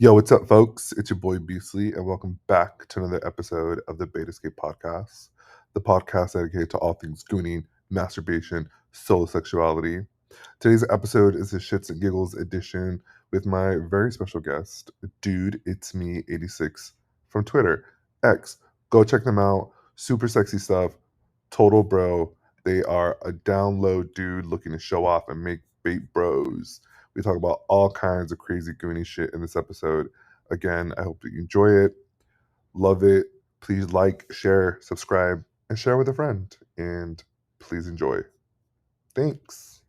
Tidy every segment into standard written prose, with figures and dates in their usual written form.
Yo, what's up, folks? It's your boy Beasley, and welcome back to another episode of the Bate Escape podcast, the podcast dedicated to all things gooning, masturbation, solo sexuality. Today's episode is a Shits and Giggles edition with my very special guest, Dudeitsme86 from Twitter, X. Go check them out. Super sexy stuff. Total bro. They are a down low dude looking to show off and make bait bros. We talk about all kinds of crazy goony shit in this episode. Again, I hope that you enjoy it. Love it. Please like, share, subscribe, and share with a friend. And please enjoy. Thanks.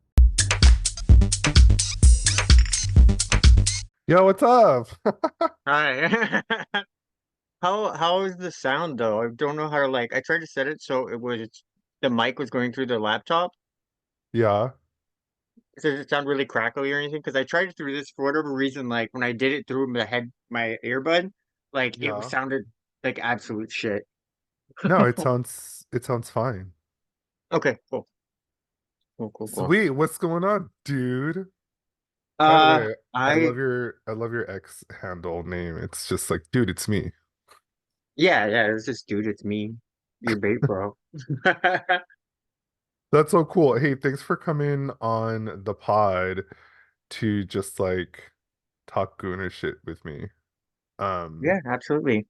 Yo, what's up? Hi. How is the sound though? I don't know how to I tried to set it so the mic was going through the laptop. Yeah, Does it sound really crackly or anything? Because I tried it through this for whatever reason, like when I did it through my earbud, like it yeah. sounded like absolute shit. No, it sounds fine. Okay, cool. Cool, cool, cool. Sweet. What's going on, dude? By the Uh way, I I love your X handle name. It's just like, dude, it's me. yeah, it's just dude, it's me, your bait bro. That's so cool. Hey, thanks for coming on the pod to just like talk gooner shit with me. Yeah, Um, absolutely.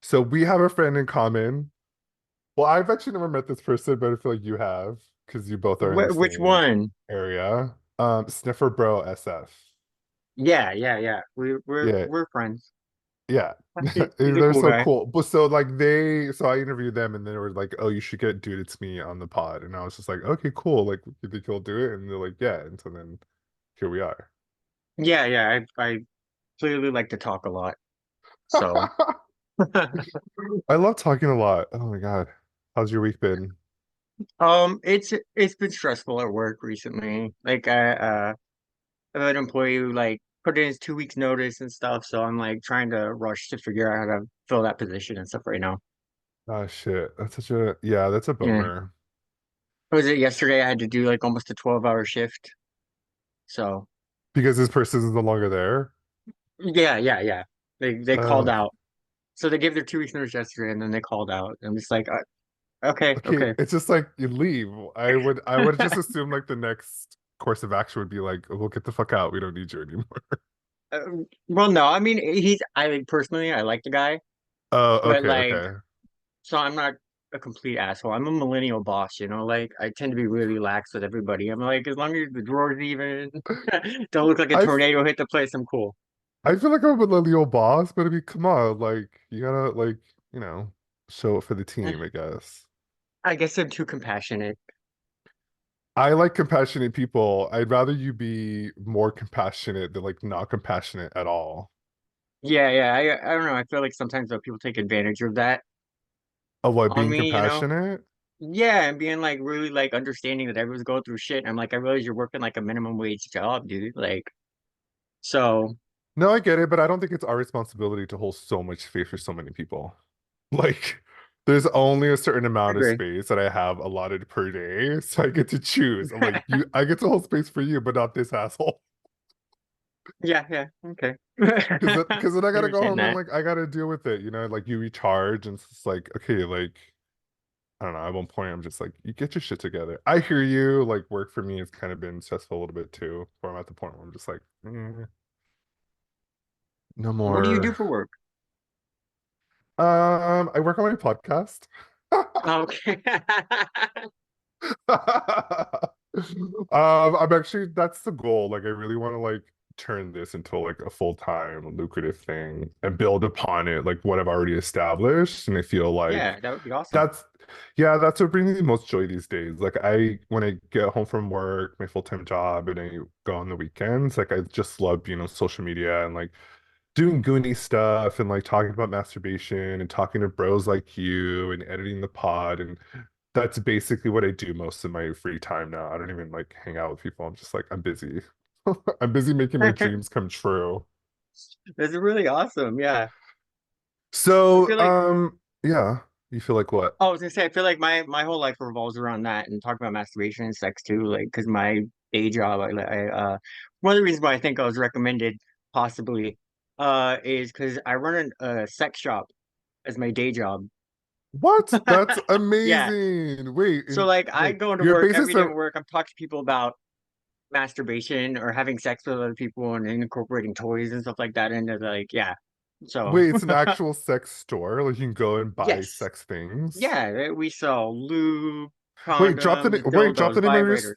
so we have a friend in common. Well, I've actually never met this person, but I feel like you have because you both are in the Which same one? area. Sniffer Bro SF. Yeah. Yeah, We're friends. yeah. He's a They're cool so guy. cool. But so I interviewed them and they were like, "Oh, you should get Dude It's Me on the pod." And I was just like, "Okay, cool. Like, you think he'll do it?" And they're like, "Yeah." And so then here we are. I clearly like to talk a lot. So I love talking a lot. Oh my God. How's your week been? it's been stressful at work recently. I have an employee who put in his 2 weeks notice and stuff, so I'm like trying to rush to figure out how to fill that position and stuff right now. Oh shit. Yeah, that's a Yeah. bummer. Was it yesterday I had to do like almost a 12-hour shift. So Because this person is no longer there. yeah. They called Ugh. out. So they gave their 2 weeks notice yesterday and then they called out. I'm just like, okay, Okay, okay. it's just like you leave. I would just assume like the next course of action would be like, "We'll get the fuck out. We don't need you anymore." Well, no, I mean personally I like the guy, Oh, but okay, okay. so I'm not a complete asshole. I'm a millennial boss, you know, like I tend to be really lax with everybody. I'm like, as long as the drawers even don't look like a I f- tornado hit the place, I'm cool. I feel like I'm a millennial boss, but I mean, come on, like you gotta like, you know, show it for the Eh, team, I guess. I guess I'm too compassionate. I like compassionate people. I'd rather you be more compassionate than like not compassionate at all. I don't know. I feel like sometimes though people take advantage of that Of what, on being me, you know? compassionate? Yeah, and being like really like understanding that everyone's going through shit. And I'm like, I realize you're working like a minimum wage job, dude. So No, I get it, but I don't think it's our responsibility to hold so much space for so many people. Like, there's only a certain I amount of agree. space that I have allotted per day, so I get to choose. I'm like, I get to hold space for you, but not this asshole. Yeah, okay. Because then I I gotta go understand home and that. like I gotta deal with it, you know, like you recharge and it's just like, okay, like I don't know, at one point I'm just like, you get your shit together. I hear you, like work for me has kind of been stressful a little bit too, where I'm at the point where I'm just like, no What do you do more. for work? I work on my podcast. Okay. I'm actually that's the goal. Like I really want to like turn this into like a full-time lucrative thing and build upon it, like what I've already established. And I feel Yeah, like that would be awesome. that's yeah, that's what brings me the most joy these days. Like I when I get home from work, my full-time job, and I go on the weekends, like I just love, social media and like doing Goonie stuff and like talking about masturbation and talking to bros like you and editing the pod and that's basically what I do most of my free time now. I don't even like hang out with people. I'm just like I'm busy. I'm busy making my dreams come true. This is really awesome. Yeah. I So, feel like yeah, you feel like what? I was gonna say I feel like my whole life revolves around that and talking about masturbation and sex too. Like, because my day job, one of the reasons why I think I was recommended possibly, is because I run a sex shop as my day job. What? That's Yeah. amazing. Wait, So like I wait. go into Your work basis every day at are work. I'm talking to people about masturbation or having sex with other people and incorporating toys and stuff like that. And they're like, yeah. So wait, it's an actual sex store. Like you can go and buy yes. sex things. Yeah, we sell lube, Wait, drop the condoms, wait, drop dildos, the name of your vibrators.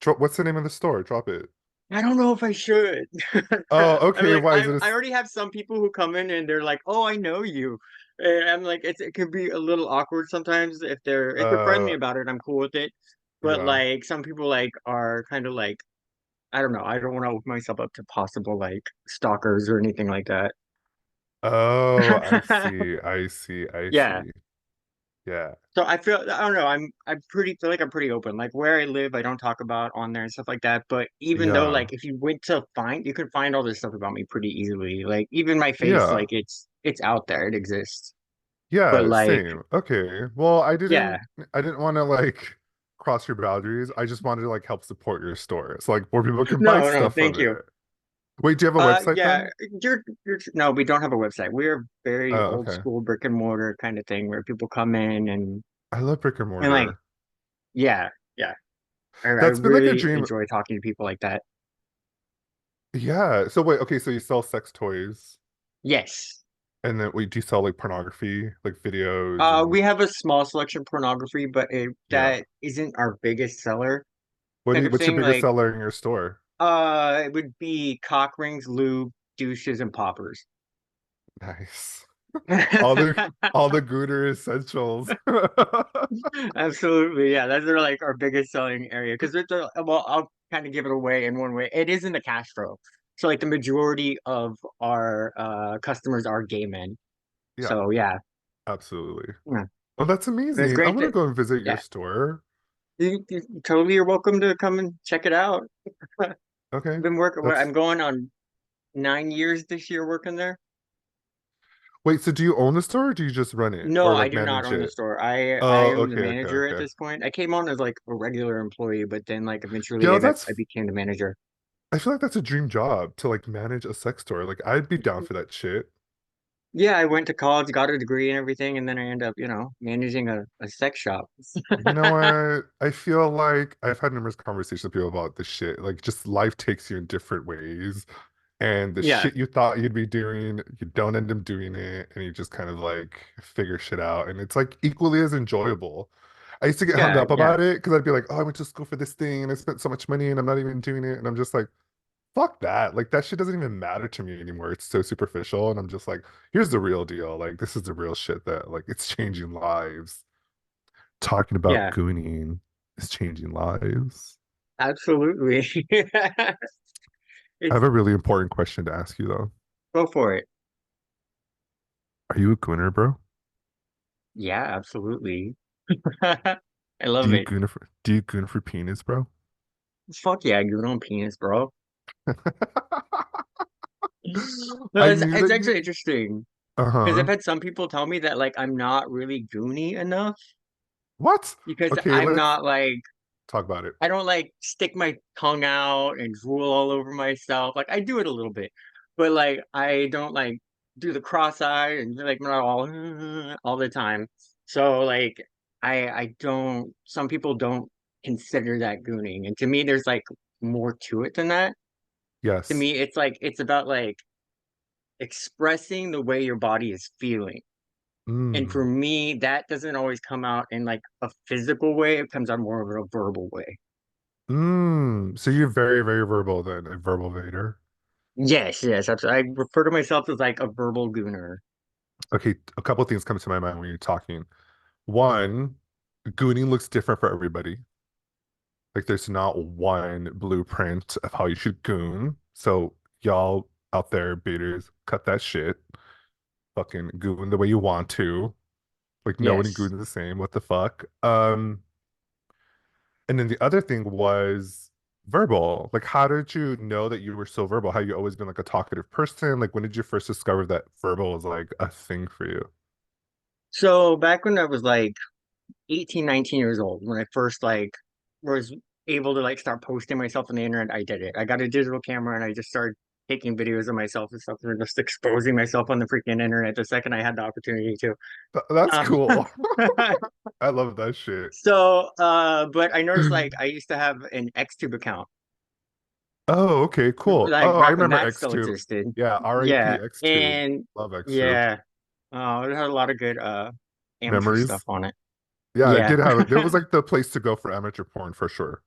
drop. What's the name of the store? Drop it. I don't know if I should. Oh, I'm okay. like, Why is I it? I already have some people who come in and they're like, "Oh, I know you," and I'm like, it could be a little awkward sometimes if they're friendly Uh, about it, I'm cool with it. But yeah. like some people like are kind of like, I don't know, I don't want to open myself up to possible like stalkers or anything like that. Oh, I see. I see. I Yeah. see. Yeah. So I don't know, I'm pretty feel like I'm pretty open. Like where I live, I don't talk about on there and stuff like that. But even though Yeah. like if you went to find you could find all this stuff about me pretty easily. Like even my face, Yeah. like it's out there, it exists. But Yeah, like same. Okay. Well, yeah. I didn't want to like cross your boundaries. I just wanted to like help support your store. So like more people can buy No, no, stuff from thank you. it. Wait, do you have a website Yeah, then? you're no, we don't have a website. We're very Oh, old okay. school brick and mortar kind of thing where people come in I love brick and and like mortar. yeah, yeah. I That's been like a really dream. enjoy talking to people like that. Yeah. So wait, okay, so you sell sex toys Yes. and then wait, do you sell like pornography, like videos We and have a small selection of pornography, but yeah. that isn't our biggest seller kind of What's your thing. biggest Like, seller in your store? it would be cock rings, lube, douches, and poppers. Nice. All the all the Gooder essentials. Absolutely, yeah. Those are like our biggest selling area because it's a well, I'll kind of give it away in one way. It is in the Castro, so like the majority of our customers are gay men. Yeah, So yeah, absolutely. yeah. Oh, that's And it's amazing. I great want to that go and visit your yeah, store. you totally you're welcome to come and check it out. Okay. Been working. I'm That's going on 9 years this year working there. wait, so do you own the store or do you just run it No, or I like do not manage own the it? store. I Oh, am the okay, okay, manager at okay. this point. I came on as like a regular employee, but then like You eventually know, I became the manager. I feel like that's a dream job to like manage a sex store. Like I'd be down for that shit. Yeah, I went to college, got a degree and everything, and then I end up, managing a sex shop. You know what? I feel like I've had numerous conversations with people about this shit. Like just life takes you in different ways. And the Yeah, shit you thought you'd be doing, you don't end up doing it, and you just kind of like figure shit out. And it's like equally as enjoyable. I used to get hung yeah, up yeah, about it because I'd be like, oh, I went to school for this thing and I spent so much money and I'm not even doing it. And I'm just like, fuck that. Like that shit doesn't even matter to me anymore. It's so superficial. And I'm just like, here's the real deal. Like this is the real shit that like it's changing lives. Talking about yeah, gooning is changing lives. absolutely. I have It's a really important question to ask you though. go for it. Are you a gooner, bro? Yeah, absolutely. I love it. Do you goon for penis, bro? Fuck yeah, you don't penis, bro. No, I it's knew it's that you actually interesting because I've uh-huh. had some people tell me that like I'm not really goony enough What? because Okay, I'm let's not like talk about it. I don't like stick my tongue out and drool all over myself. Like I do it a little bit, but like I don't like do the cross eye and like not all the time. So like I don't. Some people don't consider that gooning, and to me, there's like more to it than that. To Yes. me, it's like it's about like expressing the way your body is feeling. And for Mm. me, that doesn't always come out in like a physical way. It comes out more of a verbal way. Mm. So you're very, very verbal then, a verbal vader. Yes, yes. I refer to myself as like a verbal gooner. Okay, a couple things come to my mind when you're talking. One, gooning looks different for everybody. Like there's not one blueprint of how you should goon. So y'all out there, baiters, cut that shit. Fucking goon the way you want to. Like no one Yes. goons the same. What the fuck? And then the other thing was verbal. Like how did you know that you were so verbal? How you always been like a talkative person? Like when did you first discover that verbal was like a thing for you? So back when I was like 18, 19 years old, when I first like was able to like start posting myself on the internet, I did it. I got a digital camera and I just started. taking videos of myself and stuff and just exposing myself on the freaking internet the second I had the opportunity to. That's Um, cool. I love that shit. but I noticed like I used to have an XTube account, Oh, okay, cool. like Oh, I back when remember that still X-Tube. existed. Yeah, Yeah, RAP X-Tube. and Love X-Tube. yeah, it had a lot of good amateur stuff Memories. on it. Yeah, it Yeah. did have it. It was like the place to go for amateur porn for sure.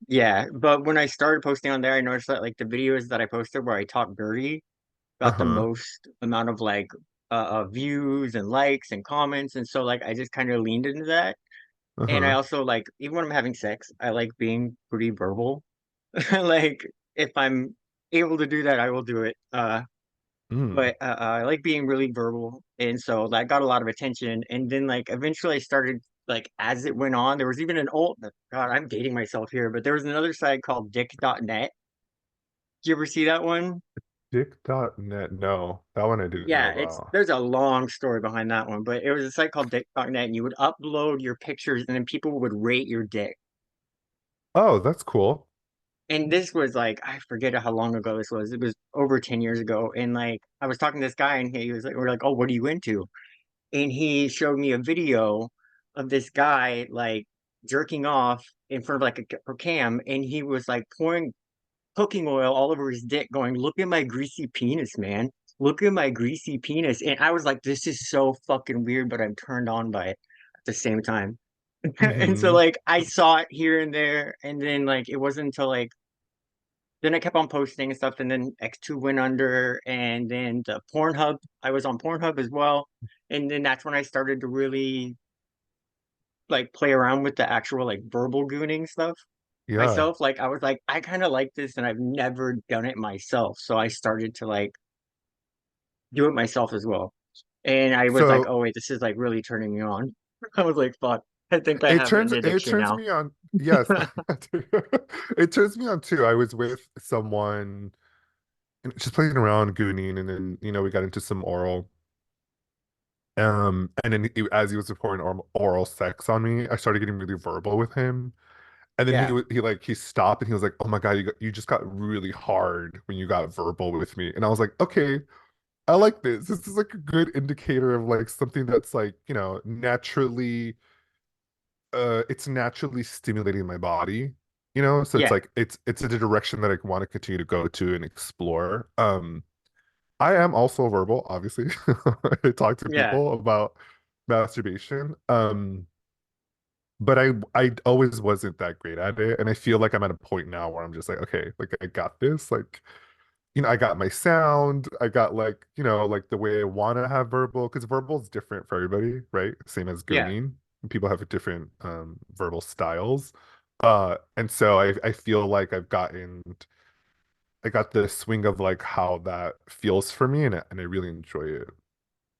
Yeah, but when I started posting on there, I noticed that like the videos that I posted where I talk dirty got the Uh-huh. most amount of like views and likes and comments, and so like I just kind of leaned into that. And I Uh-huh. also like even when I'm having sex, I like being pretty verbal. Like if I'm able to do that, I will do it. Mm. But I like being really verbal, and so that got a lot of attention. And then like eventually I started like as it went on, there was even an old God, I'm dating myself here, but there was another site called Dick.net. Did you ever see that one? Dick.net. No, that one I didn't know Yeah, it's about. there's a long story behind that one, but it was a site called Dick.net, and you would upload your pictures, and then people would rate your dick. Oh, that's cool. And this was like I forget how long ago this was. It was over 10 years ago. And like I was talking to this guy, and he was like, we're like, oh, what are you into? And he showed me a video of this guy like jerking off in front of like a cam, and he was like pouring cooking oil all over his dick, going, "Look at my greasy penis, man. Look at my greasy penis." And I was like, "This is so fucking weird," but I'm turned on by it at the same time. And so Hmm. like I saw it here and there, and then like it wasn't until like then I kept on posting and stuff, and then X2 went under, and then the Pornhub, I was on Pornhub as well. And then that's when I started to really like play around with the actual like verbal gooning stuff Yeah. myself. Like I was like, I kind of like this and I've never done it myself. So I started to like do it myself as well. And I was like, So oh wait, this is like really turning me on. I was like, fuck, I think I it have turns an it addiction turns now. me on. Yes. It turns me on too. I was with someone and just playing around gooning, and then we got into some oral. And then as he was reporting oral sex on me, I started getting really verbal with him. And then Yeah. he stopped and he was like, "Oh my God, you just got really hard when you got verbal with me." And I was like, "Okay, I like this. This is like a good indicator of like something that's like, naturally it's naturally stimulating my body, So it's Yeah. like it's a direction that I want to continue to go to and explore. I am also verbal, obviously. I talk to Yeah. people about masturbation. But I always wasn't that great at it. And I feel like I'm at a point now where I'm just like, okay, like I got this. Like, I got my sound. I got like, like the way I want to have verbal, because verbal is different for everybody, right? Same as Yeah. gooning. People have different verbal styles. And so I feel like I got the swing of like how that feels for me, and I really enjoy it.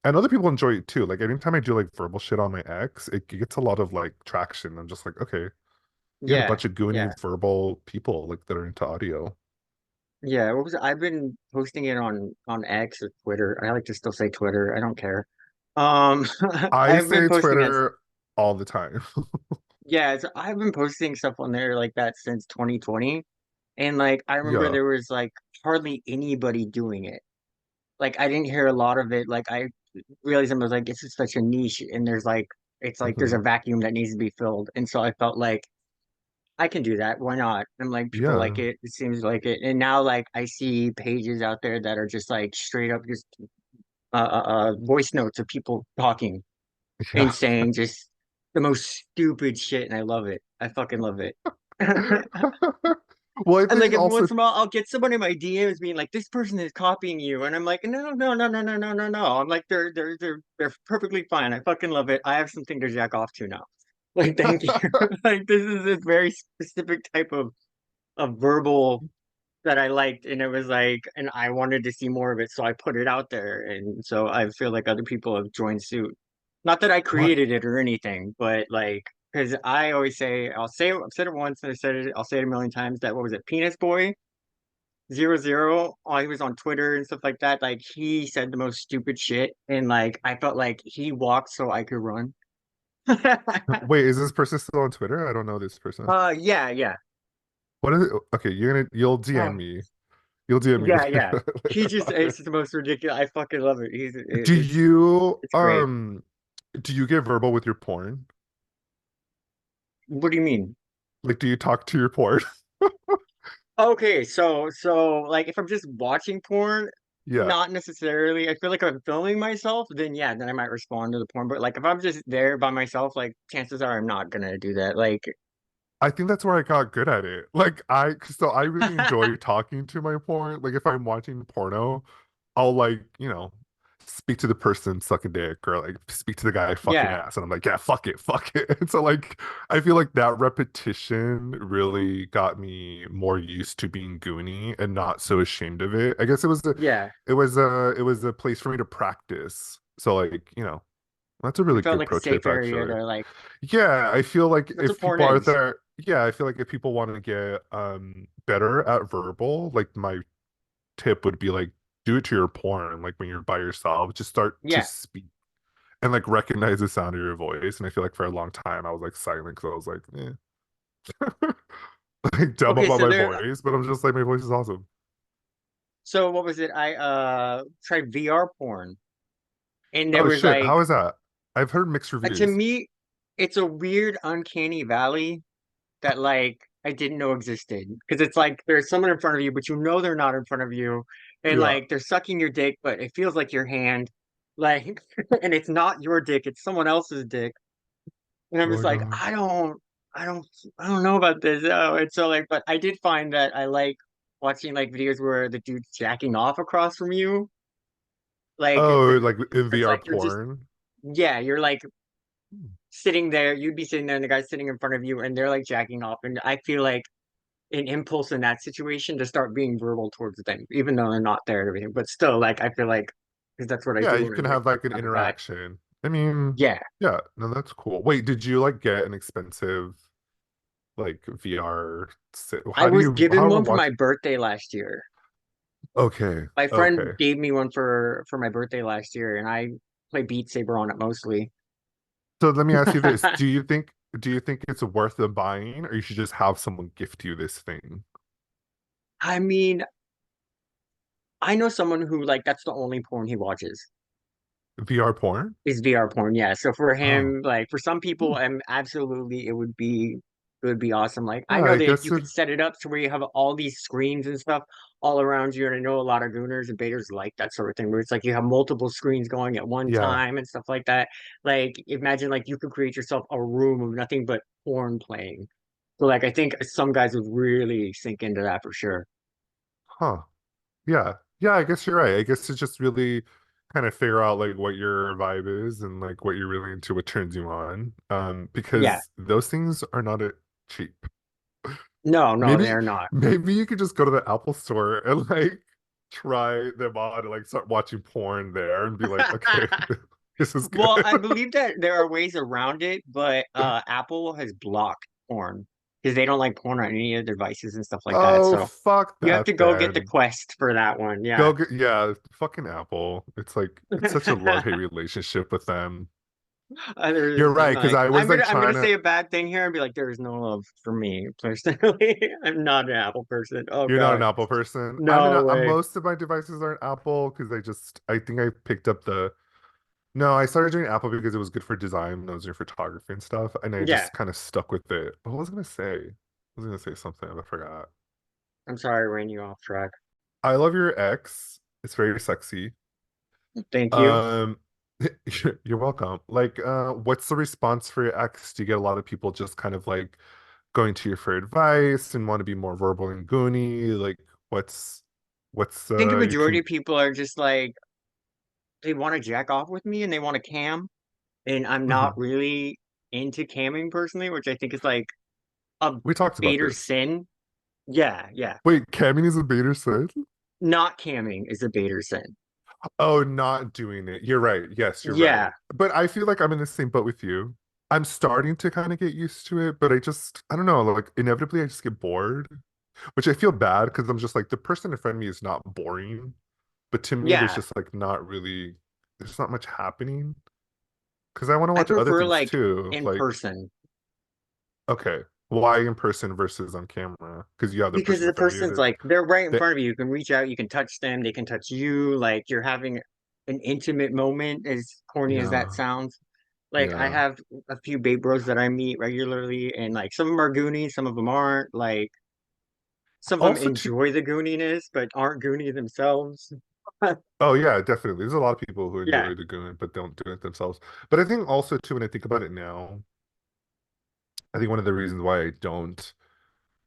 And other people enjoy it too. Like anytime I do like verbal shit on my ex, it gets a lot of like traction. I'm just like, okay, you got a Yeah. bunch of goony Yeah. verbal people like that are into audio. Yeah. What was it? I've been posting it on X or Twitter. I like to still say Twitter. I don't care. Um, I I've been say posting as Twitter all the time. yeah, I've been posting stuff on there like that since 2020. And like I remember Yeah. there was like hardly anybody doing it. Like I didn't hear a lot of it. Like I realized I was like, this is such a niche and there's like it's like there's Hmm. a vacuum that needs to be filled. And so I felt like I can do that. Why not? And like people like Yeah. it. It seems like it. And now like I see pages out there that are just like straight up just voice notes of people talking Yeah. and saying just the most stupid shit, and I love it. I fucking love it. Well, I And like think every also once in a while, I'll get someone in my DMs being like, "This person is copying you," and I'm like, "No, no, no, no, no, no, no, no." I'm like, "They're perfectly fine. I fucking love it. I have something to jack off to now." Like, thank you. Like, this is a very specific type of verbal that I liked, and it was like, and I wanted to see more of it, so I put it out there, and so I feel like other people have joined suit. Not that I what created it or anything, but like, because I always say, I've said it once, and I'll say it a million times. That what was it, Penis Boy 00? Oh, he was on Twitter and stuff like that. Like, he said the most stupid shit, and like, I felt like he walked so I could run. wait, is this person still on Twitter? I don't know this person. Yeah, yeah. What is it? Okay, you'll DM Oh, me. You'll DM me Yeah, yeah. He just later. it's the most ridiculous. I fucking love it. Do you It's great. do you get verbal with your porn? What do you mean? Like, do you talk to your porn? Okay, like if I'm just watching porn, Yeah. not necessarily. I feel like if I'm filming myself, then yeah, then I might respond to the porn. But like if I'm just there by myself, like chances are I'm not gonna do that. Like I think that's where I got good at it. So I really enjoy talking to my porn. Like if I'm watching porno, I'll like, speak to the person sucking dick or like speak to the guy fucking yeah, ass. And I'm like, yeah, fuck it, fuck it. And so like I feel like that repetition really got me more used to being goony and not so ashamed of it. I guess yeah. it was a place for me to practice. So like, that's a It really felt good like a pro tip safe area actually. to like Yeah, I feel like that's what if porn people are is. there, yeah, I feel like if people want to get better at verbal, like my tip would be like do it to your porn, like when you're by yourself, just start to Yeah. speak and like recognize the sound of your voice. And I feel like for a long time I was like silent because I was like, like dumb Okay, about so my there voice, but I'm just like my voice is awesome. so what was it? I tried VR porn and there Oh was shit, like how is that? I've heard mixed to reviews. me it's a weird uncanny valley that like I didn't know existed because it's like there's someone in front of you, but you know they're not in front of you, and Yeah. like they're sucking your dick, but it feels like your hand, like, and it's not your dick, it's someone else's dick, and I'm Oh just my like, God. I don't, I don't know about this. Oh, and so like, but I did find that I like watching like videos where the dude's jacking off across from you, like, Oh, like in it's VR like you're just, porn. yeah, you're like Hmm. sitting there, you'd be sitting there, and the guy's sitting in front of you, and they're like jacking off, and I feel like an impulse in that situation to start being verbal towards them, even though they're not there and everything. But still, like I feel like because that's what I Yeah, do you when can I'm with have like an another guy. interaction. I mean, Yeah, yeah, no, that's cool. Wait, did you like get an expensive like VR I was how given to one for watch? my birthday last year. Okay, My friend okay. gave me one for my birthday last year, and I play Beat Saber on it mostly. So let me ask you this. Do you think it's worth the buying or you should just have someone gift you this thing? I mean, I know someone who like that's the only porn he watches. VR porn? Is VR porn, yeah. So for Oh. him, like for some Hmm. people, absolutely it would be awesome. Like I Yeah, know I that guess you it could set it up to where you have all these screens and stuff all around you. And I know a lot of gooners and baiters like that sort of thing, where it's like you have multiple screens going at one yeah. time and stuff like that. Like imagine like you could create yourself a room of nothing but porn playing. So like I think some guys would really sink into that for sure. Huh. Yeah. Yeah, I guess you're right. I guess to just really kind of figure out like what your vibe is and like what you're really into, what turns you on. Yeah. Because those things are not cheap. No, no, Maybe they're not. maybe you could just go to the Apple store and like try them on and like start watching porn there and be like, okay, this is good. Well, I believe that there are ways around it, but Apple has blocked porn because they don't like porn on any of their devices and stuff like that. Oh, So fuck you have to that go get the then. Quest for that one. Yeah. Go get, yeah, fucking Apple. It's like it's such a love-hate relationship with them. You're There's right, because like I was like I'm trying gonna to. say a bad thing here and be like, there is no love for me personally. I'm not an Apple person. Oh You're not an God, Apple person. no way. Most of my devices aren't Apple because I think I picked up the. No, I started doing Apple because it was good for design, those are photography and stuff, and I Yeah, just kind of stuck with it. But what was I gonna say? I was gonna say something, I forgot. I'm sorry, I ran you off track. I love your ex. It's very sexy. Thank you. Um, you're welcome. Like, what's the response for your ex? Do you get a lot of people just kind of like going to you for advice and want to be more verbal and goony? Like, what's I think the you majority can of people are just like they want to jack off with me and they want to cam. And I'm not Mhm. really into camming personally, which I think is like a We talked about baiter this. sin. Yeah, yeah. Wait, camming is a beta set? Not camming is a baiter sin. Oh, not doing it. You're right. Yes, you're right. Yeah, But I feel like I'm in the same boat with you. I'm starting to kind of get used to it, but I don't know, like inevitably I just get bored, which I feel bad because I'm just like the person in front of me is not boring, but to me there's yeah. just like not really there's not much happening because I want to I watch other prefer things like too. in Like, person. okay. Why in person versus on camera? Because you have the Because person in the front of you. person's like they're right in They, front of you. You can reach out, you can touch them, they can touch you. Like you're having an intimate moment, as corny as that yeah, sounds. Like I yeah. have a few babe bros that I meet regularly, and like some of them are goony, some of them aren't. Like some of them Also, too. enjoy the gooniness, but aren't goony themselves. Oh yeah, definitely. There's a lot of people who Yeah. enjoy the goon but don't do it themselves. But I think also too, when I think about it now, I think one of the reasons why I don't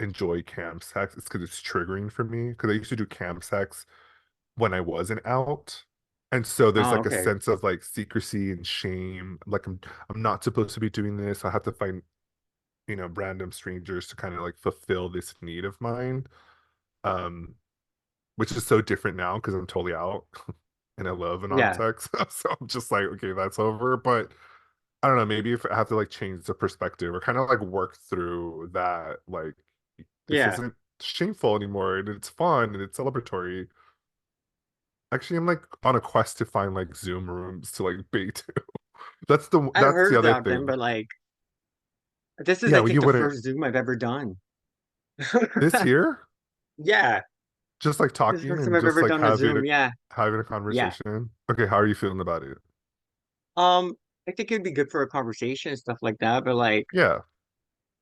enjoy cam sex is because it's triggering for me. Because I used to do cam sex when I wasn't out. And so there's Oh, like a okay. sense of like secrecy and shame. Like I'm not supposed to be doing this. I have to find, random strangers to kind of like fulfill this need of mine. Um, which is so different now because I'm totally out and I love anal Yeah. sex. So I'm just like, okay, that's over. But I don't know, maybe if I have to like change the perspective or kind of like work through that, like this Yeah. isn't shameful anymore and it's fun and it's celebratory. Actually, I'm like on a quest to find like Zoom rooms to like bait to. I've That's heard the other about them, thing. but like this is Yeah, I well, think you the wouldn't first Zoom I've ever done. this here, Yeah. just like This is the talking first time and I've just ever like done a Zoom. Yeah. having a Yeah. conversation. Okay, how are you feeling about it? Um, I think it'd be good for a conversation and stuff like that, but like Yeah.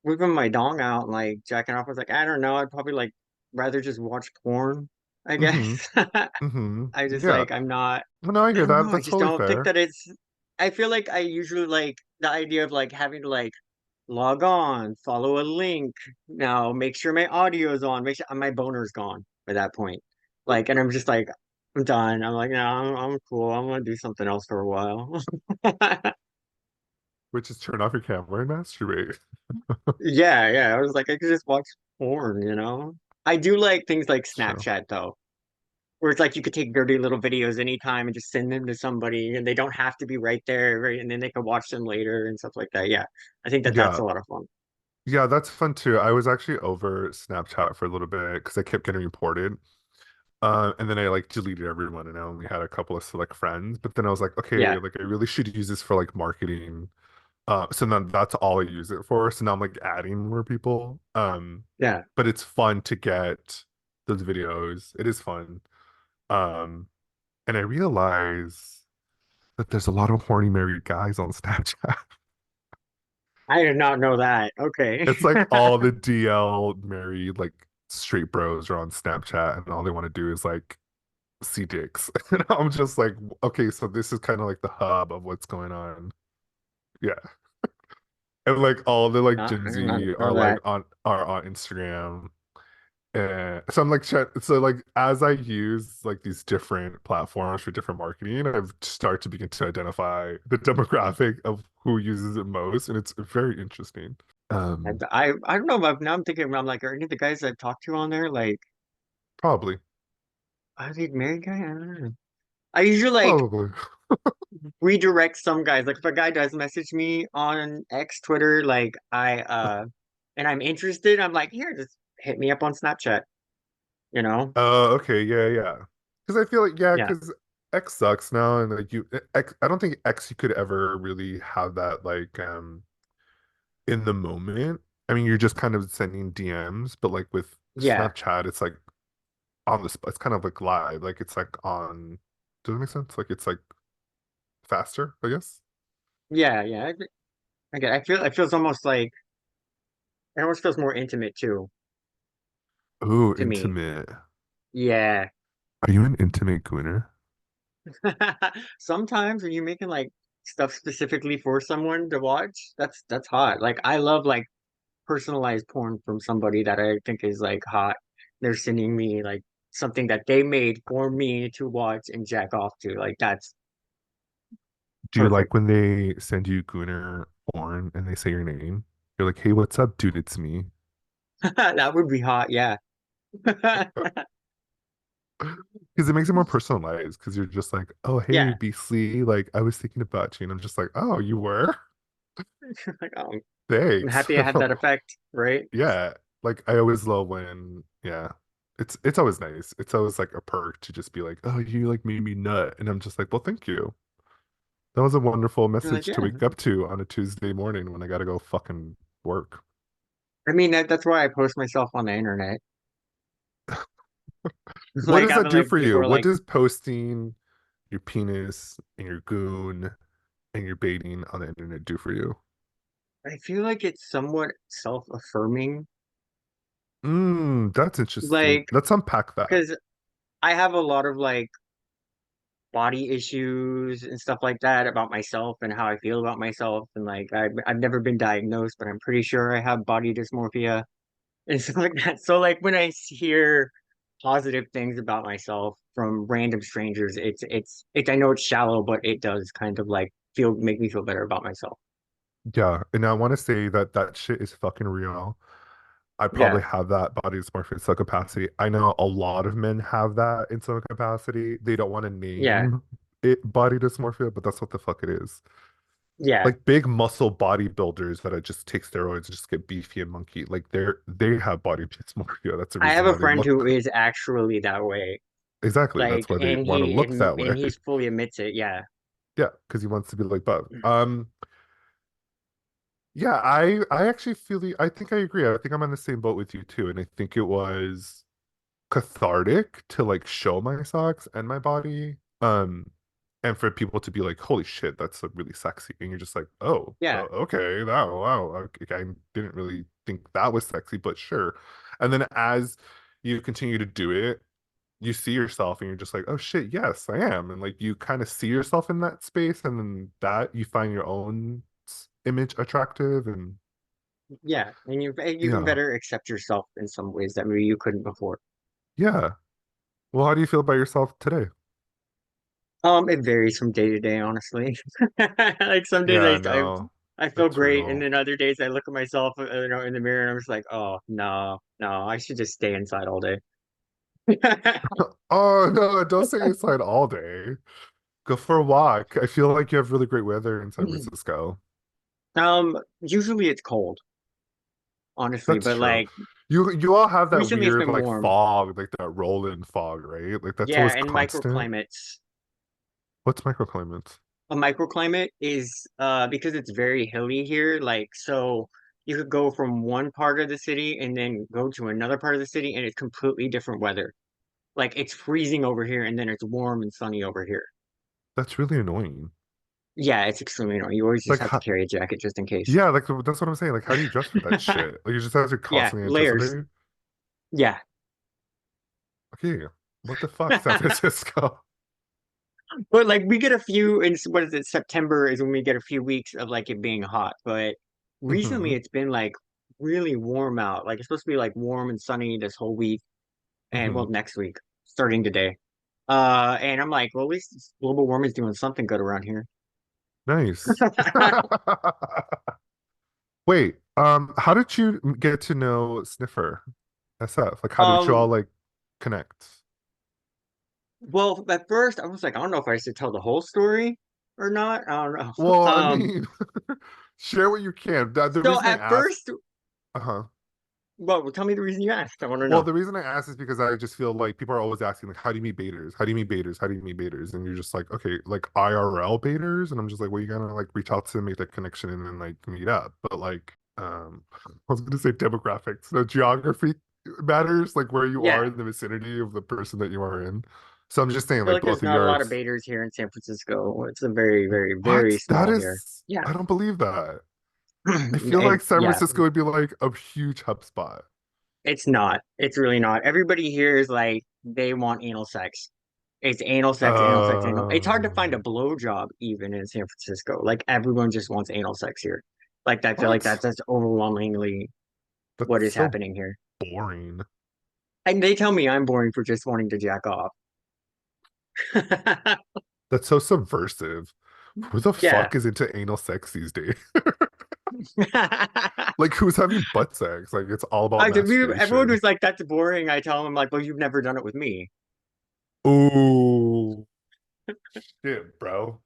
whipping my dong out and like jacking off, I was like, I don't know, I'd probably like rather just watch porn, I Mm-hmm. guess. Mm-hmm. I just Yeah. like I'm not Well, no, I I hear don't that. know. I That's just totally don't think fair. that it's I feel like I usually like the idea of like having to like log on, follow a link, now make sure my audio is on, make sure my boner's gone by that point. Like, and I'm just like, I'm done. I'm like, no, I'm cool. I'm gonna do something else for a while. Which is turn off your camera and masturbate. Yeah, yeah. I was like, I could just watch porn, you know? I do like things like It's true. Snapchat though, where it's like you could take dirty little videos anytime and just send them to somebody and they don't have to be right there, right? And then they can watch them later and stuff like that. Yeah. I think that that's Yeah. a lot of fun. Yeah, that's fun too. I was actually over Snapchat for a little bit because I kept getting reported. And then I like deleted everyone and I only had a couple of select friends. But then I was like, okay, Yeah. like I really should use this for like marketing. So then that's all I use it for. So now I'm like adding more people. Yeah. But it's fun to get those videos. It is fun. Um, and I realize that there's a lot of horny married guys on Snapchat. I did not know that. Okay. It's like all the DL married like straight bros are on Snapchat and all they want to do is like see dicks. And I'm just like, okay, so this is kind of like the hub of what's going on. Yeah. And like all the like Not, Gen I did not Z are know like that. on Instagram. And so I'm like so like as I use like these different platforms for different marketing, I've started to begin to identify the demographic of who uses it most, and it's very interesting. Um, I don't know, but now I'm thinking, I'm like, are any of the guys I've talked to on there, like, probably, are they married guy? I don't know. I usually like probably. redirect some guys. Like if a guy does message me on X, Twitter, like and I'm interested, I'm like, here, just hit me up on Snapchat, you know? Okay, yeah, yeah. Because I feel like yeah, Yeah. because X sucks now, and like X, I don't think X you could ever really have that like in the moment. I mean, you're just kind of sending DMs, but like with Yeah. Snapchat, it's like on the spot. It's kind of like live, like it's like on. Does it make sense? Like it's like faster, I guess. Yeah, yeah. I get it. It feels almost like it almost feels more intimate too, Ooh, to me. intimate. Yeah. Are you an intimate gooner? Sometimes when you're making like stuff specifically for someone to watch, that's hot. Like I love like personalized porn from somebody that I think is like hot. They're sending me like something that they made for me to watch and jack off to. Like that's Do you like perfect. when they send you gooner porn and they say your name? You're like, hey, what's up, dude? It's me. That would be hot, yeah. Because it makes it more personalized. Because you're just like, oh, hey, Yeah. Beasley, like I was thinking about you, and I'm just like, oh, you were? Like, oh, I'm Thanks. happy I had that effect, right? Yeah, like I always love when, yeah, it's always nice. It's always like a perk to just be like, oh, you like made me nut, and I'm just like, well, thank you. That was a wonderful You're like, message to yeah, wake up to on a Tuesday morning when I gotta go fucking work. I mean, that's why I post myself on the internet. What Like does that having do like for people you? are What like, does posting your penis and your goon and your baiting on the internet do for you? I feel like it's somewhat self-affirming. That's interesting. Like, Let's unpack that. because I have a lot of like body issues and stuff like that about myself and how I feel about myself. And like, I've never been diagnosed, but I'm pretty sure I have body dysmorphia and stuff like that. So like when I hear positive things about myself from random strangers, it's I know it's shallow, but it does kind of like make me feel better about myself. Yeah, and I want to say that that shit is fucking real. I probably Yeah. have that body dysmorphia in some capacity. I know a lot of men have that in some capacity. They don't want to Yeah. name it body dysmorphia, but that's what the fuck it is. Yeah. Like big muscle bodybuilders that just take steroids and just get beefy and monkey. Like they have body dysmorphia. That's the I have reason a why they friend look who is actually that way. exactly. That's Like, why they and want to he look that way. and he's fully admits it. Yeah. Yeah, because he wants to be like Bob. Yeah, I actually I think I agree. I think I'm on the same boat with you too. And I think it was cathartic to like show my socks and my body. And for people to be like, holy shit, that's really sexy. And you're just like, oh, Yeah. okay, wow. Okay, I didn't really think that was sexy, but sure. And then as you continue to do it, you see yourself and you're just like, oh shit, yes, I am. And like you kind of see yourself in that space, and then that you find your own image attractive. And Yeah. And you can yeah, better accept yourself in some ways that maybe you couldn't before. yeah. Well, how do you feel about yourself today? It varies from day to day, honestly. Like some days Yeah, no, I feel that's great, and real. then other days I look at myself, in the mirror, and I'm just like, oh no, no, I should just stay inside all day. Oh no, don't stay inside all day. Go for a walk. I feel like you have really great weather in San Francisco. Usually it's cold, honestly, That's but true. like You all have that recently it's weird been like warm. fog, like that roll-in fog, right? Like that's Yeah, always and constant. microclimates. What's microclimates? A microclimate is because it's very hilly here, like so you could go from one part of the city and then go to another part of the city and it's completely different weather. Like it's freezing over here and then it's warm and sunny over here. That's really annoying. Yeah, it's extremely annoying. You always just Like, have to carry a jacket just in case. yeah, like that's what I'm saying. Like, how do you dress for that shit? Like, you just have to Yeah, constantly layers. anticipate. Yeah. Okay, what the fuck, San Francisco? But like we get a few in what is it, September is when we get a few weeks of like it being hot. But recently Hmm. it's been like really warm out. Like it's supposed to be like warm and sunny this whole week and Hmm. well next week, starting today. And I'm like, well at least global warming's doing something good around here. Nice. Wait, how did you get to know Sniffer SF? Like, how did you all Um, like connect? well at first I was like, I don't know if I should tell the whole story or not. I don't know. Well, I mean, share what you can. The So reason I at asked, first, uh-huh. well, tell me the reason you asked. I want to Well, know. the reason I ask is because I just feel like people are always asking, like, how do you meet baiters? How do you meet baiters? How do you meet baiters? And you're just like, okay, like IRL baiters. And I'm just like, well, you gotta like reach out to them, make that connection, and then like meet up. But like, I was gonna say demographics. No, geography matters, like where you are Yeah, in the vicinity of the person that you are in. So I'm just saying, feel like, like both there's of you not a are, lot of baiters here in San Francisco. It's a very, very, very what? That small here. is, Yeah. I don't believe that. I feel like San Yeah, Francisco would be like a huge hub spot. it's not. It's really not. Everybody here is like they want anal sex. It's anal sex, anal sex, anal. It's hard to find a Um, blowjob even in San Francisco. Like everyone just wants anal sex here. Like I feel like what? that's overwhelmingly what That's is so happening here. boring. And they tell me I'm boring for just wanting to jack off. That's so subversive. Who the Yeah. fuck is into anal sex these days? Like, who's having butt sex? Like, it's all about Everyone masturbation. was like, that's boring. I tell them, like, well, you've never done it with me. Ooh, shit, bro.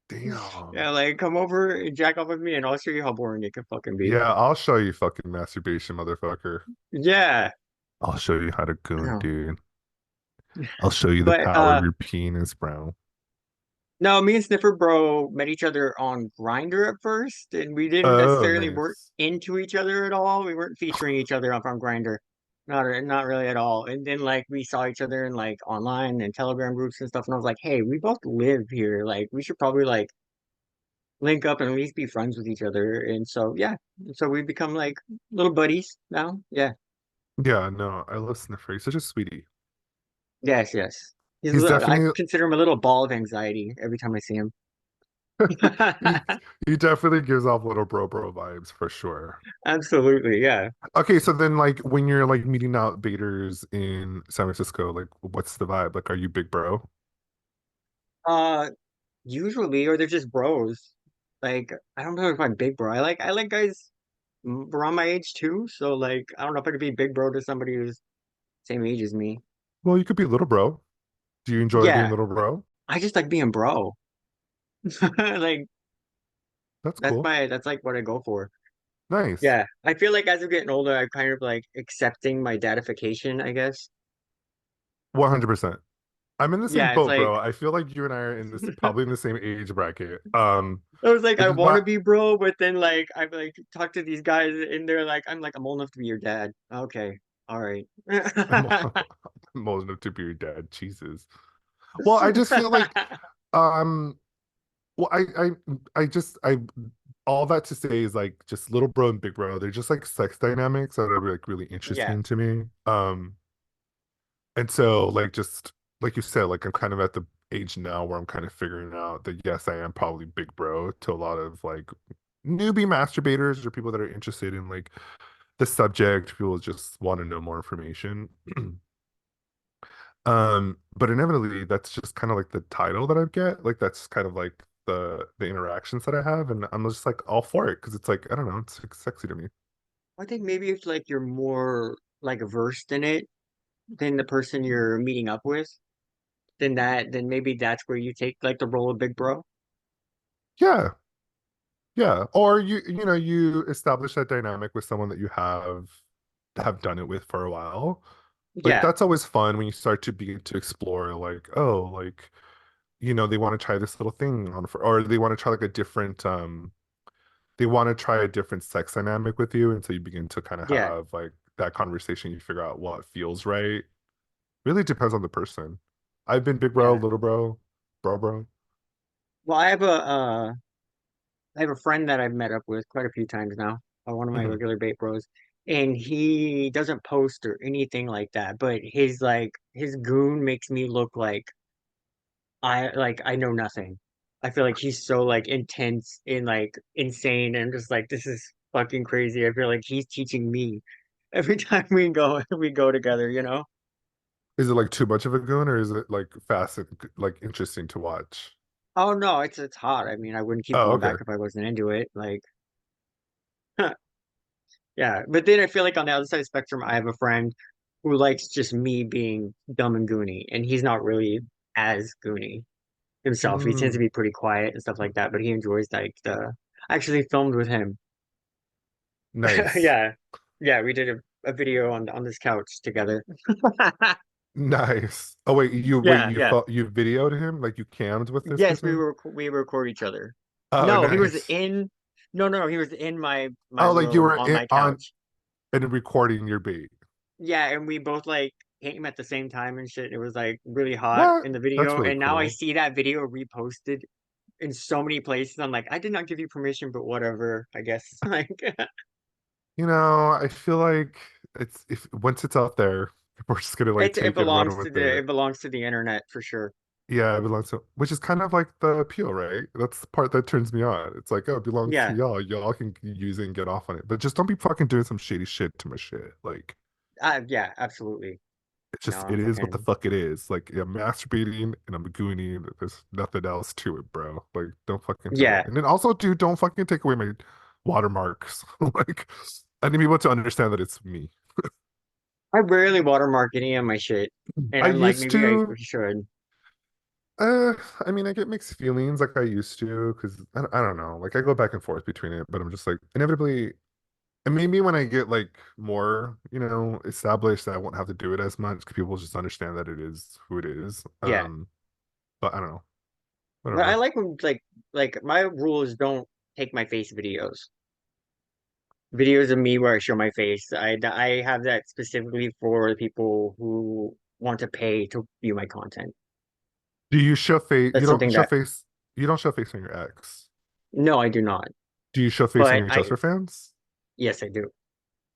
Damn. Yeah, like, come over and jack off with me, and I'll show you how boring it can fucking be. Yeah, I'll show you fucking masturbation, motherfucker. Yeah. I'll show you how to goon, Oh. dude. I'll show you the But power of your penis, bro. No, me and Sniffer Bro met each other on Grinder at first, and we didn't Oh, necessarily work nice. into each other at all. We weren't featuring each other on Grinder, not really at all. And then like we saw each other in like online and Telegram groups and stuff, and I was like, hey, we both live here. Like we should probably like link up and at least be friends with each other. And so yeah, so we become like little buddies now. Yeah, Yeah, no, I love Sniffer. He's such a sweetie. yes, yes. He's I definitely consider him a little ball of anxiety every time I see him. he he definitely gives off little bro vibes for sure. Absolutely, yeah. Okay, so then like when you're like meeting out baiters in San Francisco, like what's the vibe? Like, are you big bro? Uh, Usually, or they're just bros. Like, I don't know if I'm big bro. I like guys around my age too. So like, I don't know if I could be big bro to somebody who's same age as me. Well, you could be little bro. Do you enjoy being Yeah, little bro? I just like being bro. Like That's cool. that's like what I go for. Nice. Yeah, I feel like as I'm getting older, I'm kind of like accepting my dadification, I guess. 100%. I'm in the same Yeah, it's boat, like bro. I feel like you and I are in this probably in the same age bracket. I was like, Which I is want why to be bro, but then like I've like talked to these guys and they're like, I'm old enough to be your dad. Okay, all right. I'm, I'm old enough to be your dad. Jesus. Well, I just feel like um well I just I all that to say is like just little bro and big bro, they're just like sex dynamics that are like really Yeah, interesting to me. And so like just like you said, like I'm kind of at the age now where I'm kind of figuring out that yes, I am probably big bro to a lot of like newbie masturbators or people that are interested in like the subject, people just want to know more information. But inevitably that's just kind of like the title that I get. Like that's kind of like the interactions that I have, and I'm just like all for it because it's like I don't know, it's like, sexy to me. I think maybe if like you're more like versed in it than the person you're meeting up with, then maybe that's where you take like the role of big bro. Yeah, yeah. Or you know you establish that dynamic with someone that you have done it with for a while. Like Yeah, that's always fun when you start to begin to explore like, oh, like you know, they want to try this little thing on for, or they want to try like a different they want to try a different sex dynamic with you, and so you begin to kind of yeah, have like that conversation. You figure out what feels right. Really depends on the person. I've been big bro, yeah. little bro, bro. Well, I have a friend that I've met up with quite a few times now, one of my Hmm. regular bait bros, and he doesn't post or anything like that, but his goon makes me look like I know nothing. I feel like he's so like intense and like insane and just like this is fucking crazy. I feel like he's teaching me every time we go together, you know? Is it like too much of a goon, or is it like fast and like interesting to watch? Oh no, it's hot. I mean, I wouldn't keep Oh, going back okay. if I wasn't into it. Like, yeah. But then I feel like on the other side of the spectrum, I have a friend who likes just me being dumb and goony, and he's not really as goony himself. He tends to Mm, be pretty quiet and stuff like that, but he enjoys like the I actually filmed with him. nice, Yeah. Yeah, we did a video on this couch together. nice. Oh wait, Yeah, yeah. you videoed him, like you cammed with this Yes, person? we record each other. Oh, No, he was nice. in no, he was in my Oh, like you room were on my on couch. and recording your bait. Yeah, and we both like came at the same time and shit. It was like really hot What? in the That's video. really And now I cool. see that video reposted in so many places. I'm like, I did not give you permission, but whatever, I guess. Like You know, I feel like it's if once it's out there, we're just gonna like take it and run with it it. belongs to the internet for sure. Yeah, it belongs to, which is kind of like the appeal, right? That's the part that turns me on. It's like, oh, it belongs to Yeah. y'all. Y'all can use it and get off on it, but just don't be fucking doing some shady shit to my shit. Like, Yeah, absolutely. it's No, just, I'm it is what the fucking fuck it is. Like, I'm masturbating and I'm gooning. There's nothing else to it, bro. Like, don't fucking do it. yeah. And then also, dude, don't fucking take away my watermarks. Like, I need people to understand that it's me. I rarely watermark any of my shit. And I I'm like, used maybe I to. should. Uh, I mean, I get mixed feelings like I used to because I don't know. Like I go back and forth between it, but I'm just like inevitably, and maybe when I get like more, you know, established, I won't have to do it as much because people just understand that it is who it is. Yeah. But I don't know. But I Whatever. like when like my rule is don't take my face videos. Videos of me where I show my face. I have that specifically for the people who want to pay to view my content. Do you show face? You That's don't something show that face. You don't show face on your ex. no, I do not. Do you show face on But your just I for fans? yes, I do.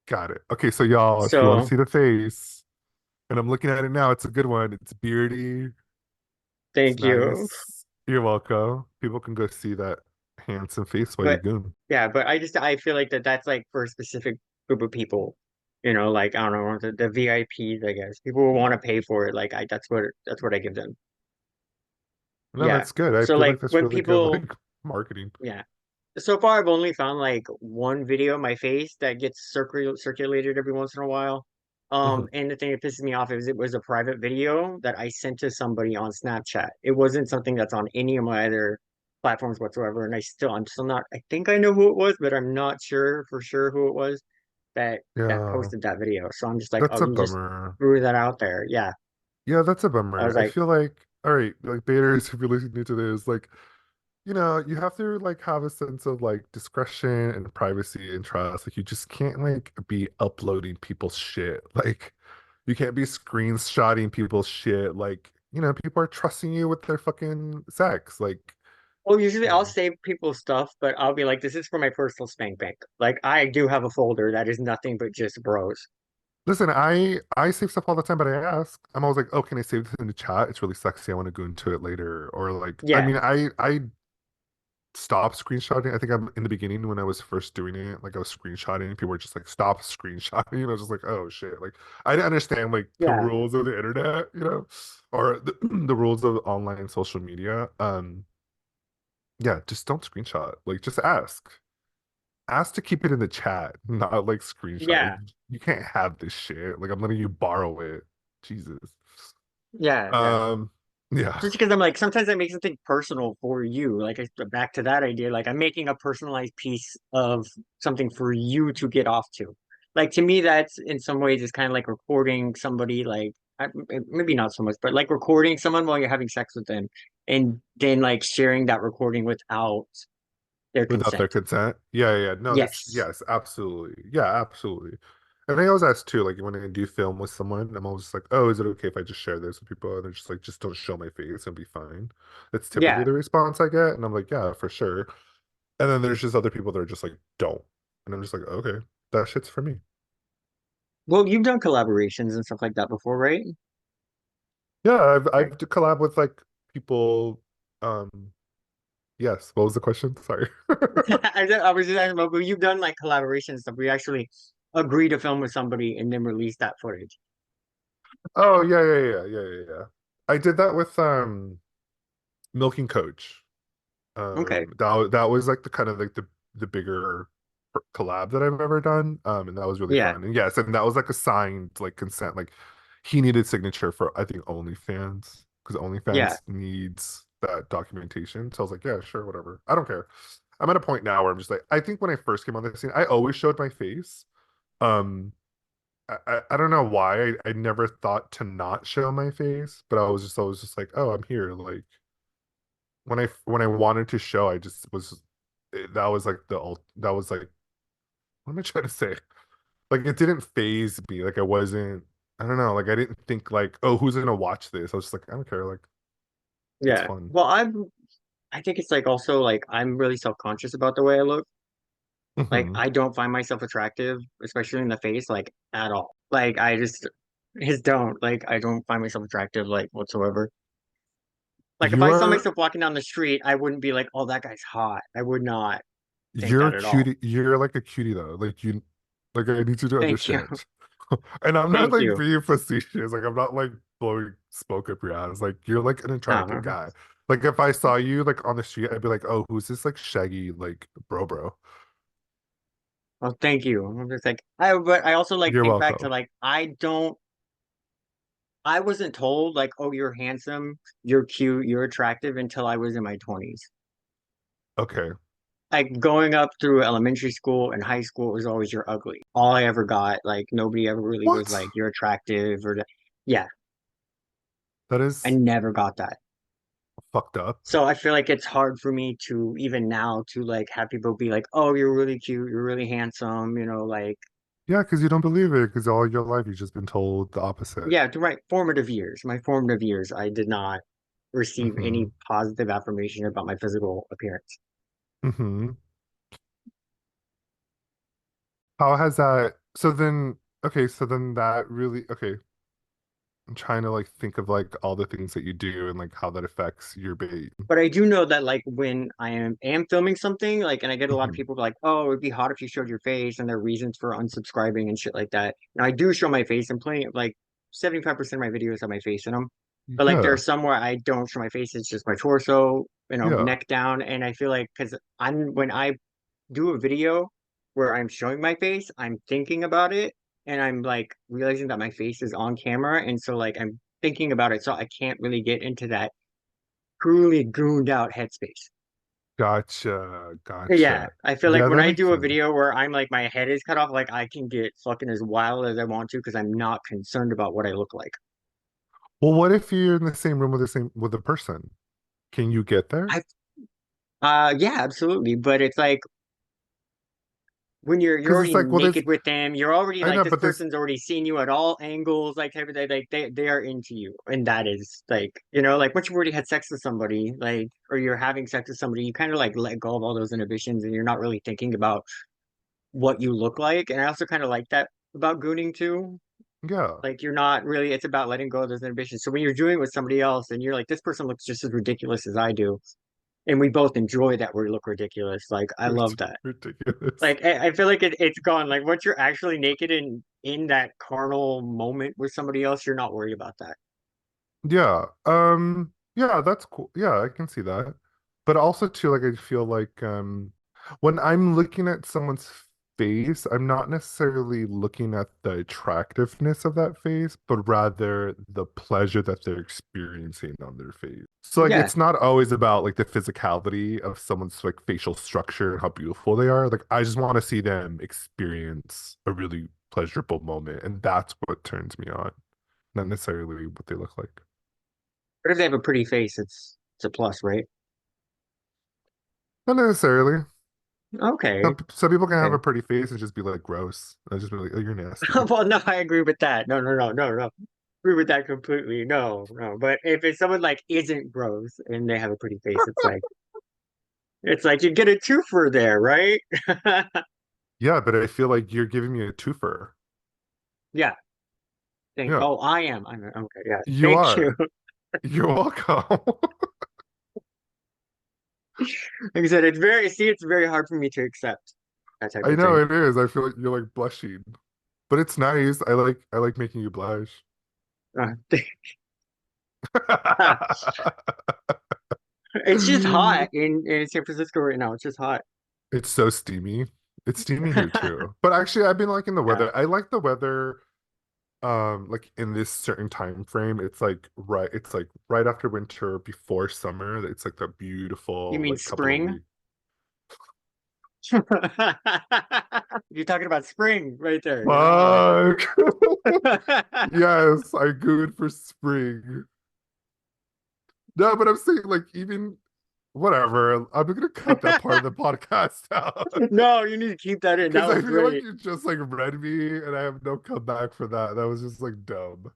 Got it. Okay, so y'all, if you want to So see the face, and I'm looking at it now, it's a good one. It's beardy. It's thank you. nice. You're welcome. People can go see that handsome face while you But goon. yeah, but I feel like that's like for a specific group of people. Like I don't know, the VIPs, I guess. People who want to pay for it. Like I that's what I give them. No, Yeah. that's good. I So feel like like that's when really good, people like marketing. yeah. So far I've only found like one video of my face that gets circulated every once in a while. Mhm. And the thing that pisses me off is it was a private video that I sent to somebody on Snapchat. It wasn't something that's on any of my other platforms whatsoever. And I'm still not, I think I know who it was, but I'm not sure for sure who it was that Yeah, posted that video. So I'm just like, that's oh, a you just bummer. threw that out there. Yeah. Yeah, that's a I was bummer. I like, feel like, all right, like baiters, if you're listening to this, like, you have to like have a sense of like discretion and privacy and trust. Like, you just can't like be uploading people's shit. Like, you can't be screenshotting people's shit. Like, people are trusting you with their fucking sex. Like, well, usually you I'll know. save people's stuff, but I'll be like, this is for my personal spank bank. Like I do have a folder that is nothing but just bros. Listen, I save stuff all the time, but I ask. I'm always like, oh, can I save this in the chat? It's really sexy. I want to go into it later. Or like, I Yeah. mean, I stop screenshotting. I think I'm in the beginning when I was first doing it, like I was screenshotting, people were just like, stop screenshotting. And I was just like, oh shit. Like I didn't understand like the Yeah. rules of the internet, or the rules of online social media. Yeah, just don't screenshot. Like just ask. Ask to keep it in the chat, not like screenshot. Like Yeah. you can't have this shit. Like I'm letting you borrow it. Jesus. Yeah. Yeah. Um, yeah. Just because I'm like, sometimes I make something personal for you. Like, back to that idea, like I'm making a personalized piece of something for you to get off to. Like, to me, that's in some ways is kind of like recording somebody, like, maybe not so much, but like recording someone while you're having sex with them and then like sharing that recording without their Without their consent. consent? Yeah, yeah. No, this, Yes. yes, absolutely. Yeah, absolutely. And I always ask too, like when I do film with someone, I'm always just like, oh, is it okay if I just share this with people? And they're just like, just don't show my face and be fine. That's typically Yeah. the response I get. And I'm like, yeah, for sure. And then there's just other people that are just like, don't. And I'm just like, okay, that shit's for me. Well, you've done collaborations and stuff like that before, right? Yeah, I've Right. I've to collab with like people. Yes. What was the question? Sorry. I was just asking about, but you've done like collaboration stuff. We actually agree to film with somebody and then release that footage. Oh yeah, yeah, yeah, yeah, yeah, yeah. I did that with Milking Coach. Okay. That was like the kind of like the bigger collab that I've ever done. And that was really Yeah. fun. And yes, and that was like a signed like consent. Like he needed signature for I think OnlyFans because Yeah. OnlyFans needs that documentation. So I was like, yeah, sure, whatever. I don't care. I'm at a point now where I'm just like, I think when I first came on the scene, I always showed my face. Um, I don't know why. I never thought to not show my face, but I was just always just like, oh, I'm here. Like when I wanted to show, I just was that was like that was like what am I trying to say? Like it didn't phase me. Like I wasn't I don't know, like I didn't think like, oh, who's gonna watch this? I was just like, I don't care, like it's Yeah. fun. Well, I think it's like also like I'm really self-conscious about the way I look. Like Hmm. I don't find myself attractive, especially in the face, like at all. Like I just don't. Like I don't find myself attractive like whatsoever. Like if You I saw are myself walking down the street, I wouldn't be like, "Oh, that guy's hot." I would not think you're that at all. cutie. You're like a cutie though. Like I need you to Thank you. understand. And I'm not Thank like you. being facetious. Like I'm not like blowing smoke up your ass. Like you're like an attractive No. guy. Like if I saw you like on the street, I'd be like, oh, who's this like shaggy like bro? Well, thank you. I'm just like but I also like You're think back to welcome. like I wasn't told like, oh, you're handsome, you're cute, you're attractive until I was in my 20s. Okay. Like growing up through elementary school and high school, it was always you're ugly. All I ever got, like nobody ever really was What? like you're attractive yeah, That I is never got that. Fucked up. So I feel like it's hard for me to even now to like have people be like, "Oh, you're really cute, you're really handsome," like Yeah, because you don't believe it, because all your life you've just been told the opposite. yeah, to my formative years, I did not receive any Hmm. positive affirmation about my physical appearance. Hmm. How has that? So then, okay, so then that really, okay. I'm trying to like think of like all the things that you do and like how that affects your bait. But I do know that like when I am filming something, like and I get a lot of Hmm. people like, "Oh, it'd be hot if you showed your face," and their reasons for unsubscribing and shit like that. Now I do show my face and plenty of like 75% of my videos have my face in them. But like Yeah, there's some where I don't show my face, it's just my torso, yeah, neck down. And I feel like because I'm when I do a video where I'm showing my face, I'm thinking about it and I'm like realizing that my face is on camera. And so like I'm thinking about it. So I can't really get into that truly gooned out headspace. gotcha, Yeah, gotcha. I feel like Yeah, when that I makes do a sense. video where I'm like my head is cut off, like I can get fucking as wild as I want to because I'm not concerned about what I look like. Well, what if you're in the same room with the person? Can you get there? I yeah, absolutely. But it's like when you're Because it's already like, well, there's, naked with them, you're already I like know, this but there's, person's already seen you at all angles, like type of thing. Like they are into you, and that is like like once you've already had sex with somebody, like or you're having sex with somebody, you kind of like let go of all those inhibitions, and you're not really thinking about what you look like. And I also kind of like that about gooning too. yeah, Like you're not really, it's about letting go of those inhibitions. So when you're doing it with somebody else, and you're like, this person looks just as ridiculous as I do, and we both enjoy that we look ridiculous. Like I it's love that. ridiculous. Like I feel like it's gone. Like once you're actually naked and in that carnal moment with somebody else, you're not worried about that. Yeah. Yeah, that's cool. Yeah, I can see that. But also too, like I feel like when I'm looking at someone's face, I'm not necessarily looking at the attractiveness of that face, but rather the pleasure that they're experiencing on their face. So like Yeah, it's not always about like the physicality of someone's like facial structure and how beautiful they are. Like I just want to see them experience a really pleasurable moment, and that's what turns me on, not necessarily what they look like. but if they have a pretty face, it's a plus, right? Not necessarily. Okay, Some people can have okay. a pretty face and just be like gross. I just be like, oh, you're nasty. Well, no, I agree with that. No, no, no, no, no. Agree with that completely. No, no. But if it's someone like isn't gross and they have a pretty face, it's like you get a twofer there, right? Yeah, but I feel like you're giving me a twofer. Yeah. Thank. Yeah, Oh, I am. I'm okay. Yeah. you Thank you. are. You're welcome. Like I said, it's very hard for me to accept that type I of know thing. it is. I feel like you're like blushing, but it's nice. I like making you blush. Uh, it's just hot in San Francisco right now. It's just hot. It's so steamy. It's steamy here too. But actually, I've been liking the Yeah. weather. I like the weather like in this certain time frame. It's like right after winter, before summer. It's like the You beautiful mean like couple of spring? weeks. You're talking about spring right there, like Fuck. Yes, I good for spring. No, but I'm saying like even whatever. I'm gonna cut that part of the podcast out no, you need to keep that in. That because I was feel like great. you just like read me and I have no comeback for that. That was just like dumb.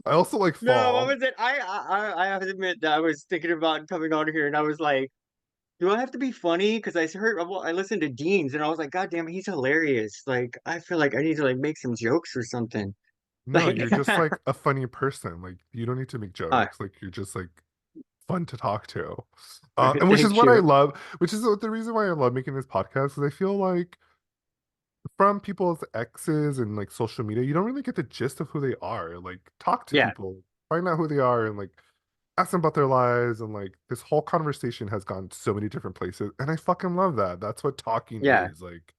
I also like No, what fall. was it? I have to admit that I was thinking about coming on here, and I was like, do I have to be funny? Because I listened to Dean's, and I was like, God damn it, he's hilarious. Like, I feel like I need to like make some jokes or something. No, Like, you're just like a funny person. Like you don't need to make uh, jokes. Like you're just like fun to talk to. And which is thank what I you. love, which is the reason why I love making this podcast, because I feel like from people's exes and like social media, you don't really get the gist of who they are. Like talk to Yeah, people, find out who they are, and like ask them about their lives. And like this whole conversation has gone so many different places, and I fucking love that. That's what talking yeah. is. Like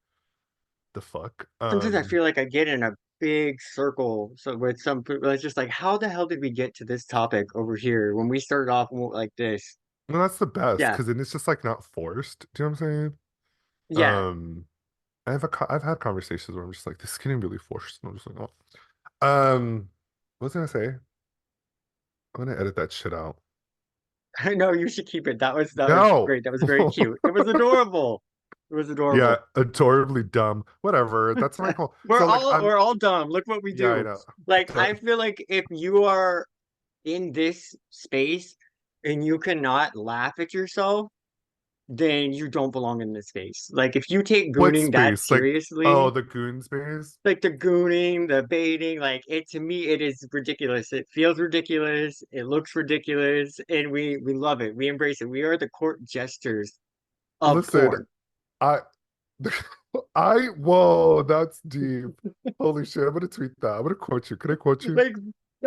the fuck. Sometimes I feel like I get in a big circle. So with some people, it's just like, how the hell did we get to this topic over here when we started off like this? Well, that's the best Yeah, because then it's just like not forced. Do you know what I'm saying? yeah. Um, I've had conversations where I'm just like, this is getting really forced. And I'm just like, oh. What was I gonna say? I'm gonna edit that shit out. I know you should keep it. That was No. great. That was very cute. It was adorable. It was Yeah, adorable. adorably dumb. Whatever. That's not cool. We're So like all I'm we're all dumb. Look what we yeah, I do. know. Like I feel like if you are in this space and you cannot laugh at yourself, then you don't belong in this space. Like if you take What gooning that space? Like, oh, seriously, the goon space? like the gooning, the baiting, like it to me, it is ridiculous. It feels ridiculous. It looks ridiculous, and we love it. We embrace it. We are the court jesters of Listen, porn. I whoa, that's deep. Holy shit, I'm gonna tweet that. I'm gonna quote you. Can I quote you? Like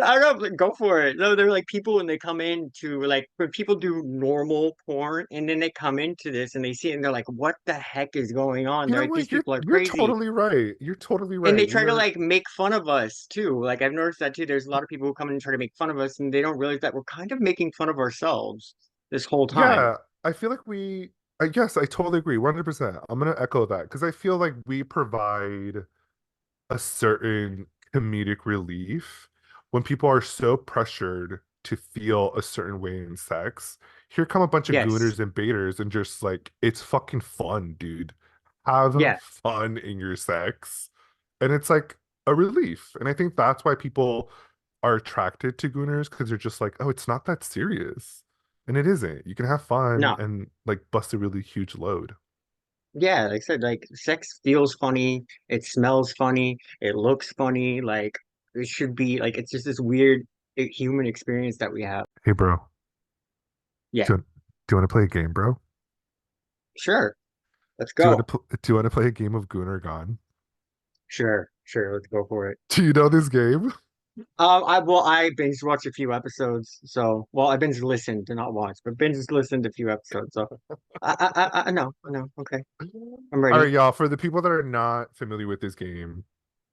I don't know, like, go for it. No, they're like people when they come into like when people do normal porn and then they come into this and they see it and they're like, what the heck is going on? You They're know like, these what? people are You're crazy. totally right. You're totally And they right. try to You're like make fun of us too. Like I've noticed that too. There's a lot of people who come in and try to make fun of us and they don't realize that we're kind of making fun of ourselves this whole time. yeah, I feel like I guess I totally agree. 100%. I'm gonna echo that because I feel like we provide a certain comedic relief when people are so pressured to feel a certain way in sex. Here come a bunch of Yes. gooners and baiters and just like it's fucking fun, dude. Have Yeah. fun in your sex. And it's like a relief. And I think that's why people are attracted to gooners because they're just like, oh, it's not that serious. And it isn't. You can have fun No. and like bust a really huge load. Yeah, like I said, like sex feels funny, it smells funny, it looks funny, like it should be like it's just this weird human experience that we have. Hey, bro, Yeah, do you want to play a game, bro? sure. Let's go. Do you want to play a game of Goon or Gone? Sure, sure, let's go for it. Do you know this game? I binge watched a few episodes, so well I binge listened, did not watch, but binge listened a few episodes. So I know, I know. Okay, I'm All ready. right, y'all. For the people that are not familiar with this game,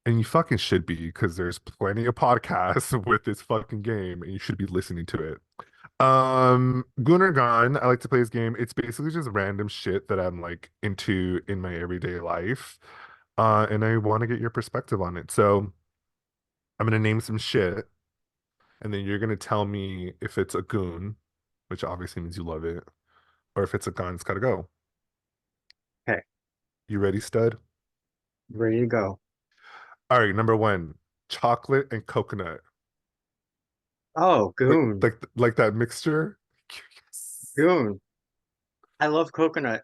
and you fucking should be, because there's plenty of podcasts with this fucking game, and you should be listening to it. Goon or Gone, I like to play this game. It's basically just random shit that I'm like into in my everyday life. And I want to get your perspective on it. So I'm gonna name some shit, and then you're gonna tell me if it's a goon, which obviously means you love it, or if it's a gone, it's gotta go. Okay, You ready, stud? ready to go. All right, number one, chocolate and coconut. Oh, Goon, Like that mixture. Yes. Goon. I love coconut.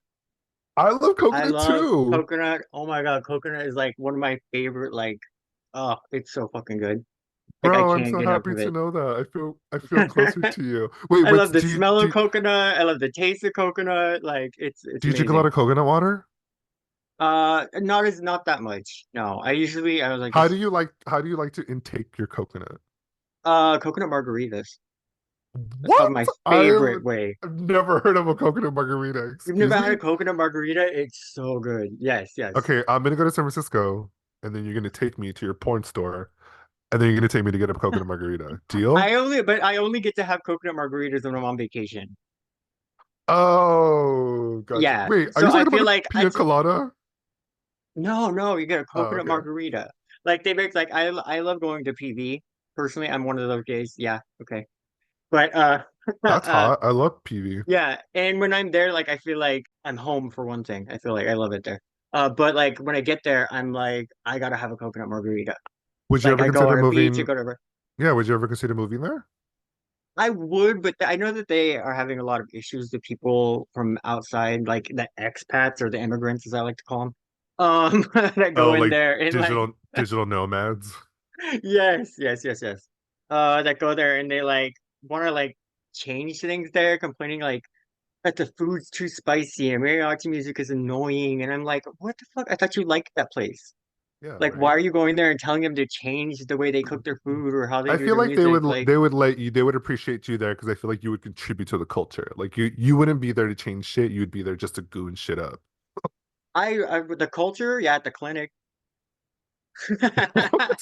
I love I coconut love too. coconut. Oh my God, coconut is like one of my favorite, like, oh, it's so fucking good. Like I Bro, I'm can't so get enough happy of to it. know that. I feel closer to you. Wait, I love the do you smell of coconut. I love the taste of coconut. Like it's do you drink a lot amazing. of coconut water? Not that much. No, I was like just How do you like to intake your coconut? coconut margaritas. That's probably What? my favorite way. I've never heard of a coconut margarita. You've Excuse never had me? a coconut margarita? It's so good. Yes, yes. Okay, I'm gonna go to San Francisco and then you're gonna take me to your porn store and then you're gonna take me to get a coconut margarita. Deal? I only get to have coconut margaritas when I'm on vacation. Oh, gotcha. Yeah. Wait, are So you I talking feel about a like pina colada? no, no, you get a Oh, coconut okay. margarita. Like they make like I love going to PV. Personally, I'm one of those gays. Yeah, okay. But That's hot. I love PV. yeah, and when I'm there, like I feel like I'm home for one thing. I feel like I love it there. But like when I get there, I'm like I gotta have a coconut margarita. Would you Like ever I go consider on a beach, I moving? go to Yeah, would you ever consider moving there? I would, but I know that they are having a lot of issues with people from outside, like the expats or the immigrants, as I like to call them, that go Oh, in like there and like digital nomads. yes, yes, yes, yes. That go there and they like want to like change things there, complaining like that the food's too spicy and mariachi music is annoying. And I'm like, what the fuck? I thought you liked that place. Yeah, Like, why right. are you going there and telling them to change the way they cook their food or how they I do feel their like music? Like, they would let you they would appreciate you there because I feel like you would contribute to the culture. Like you wouldn't be there to change shit. You'd be there just to goon shit up. the culture, yeah, at the clinic. What?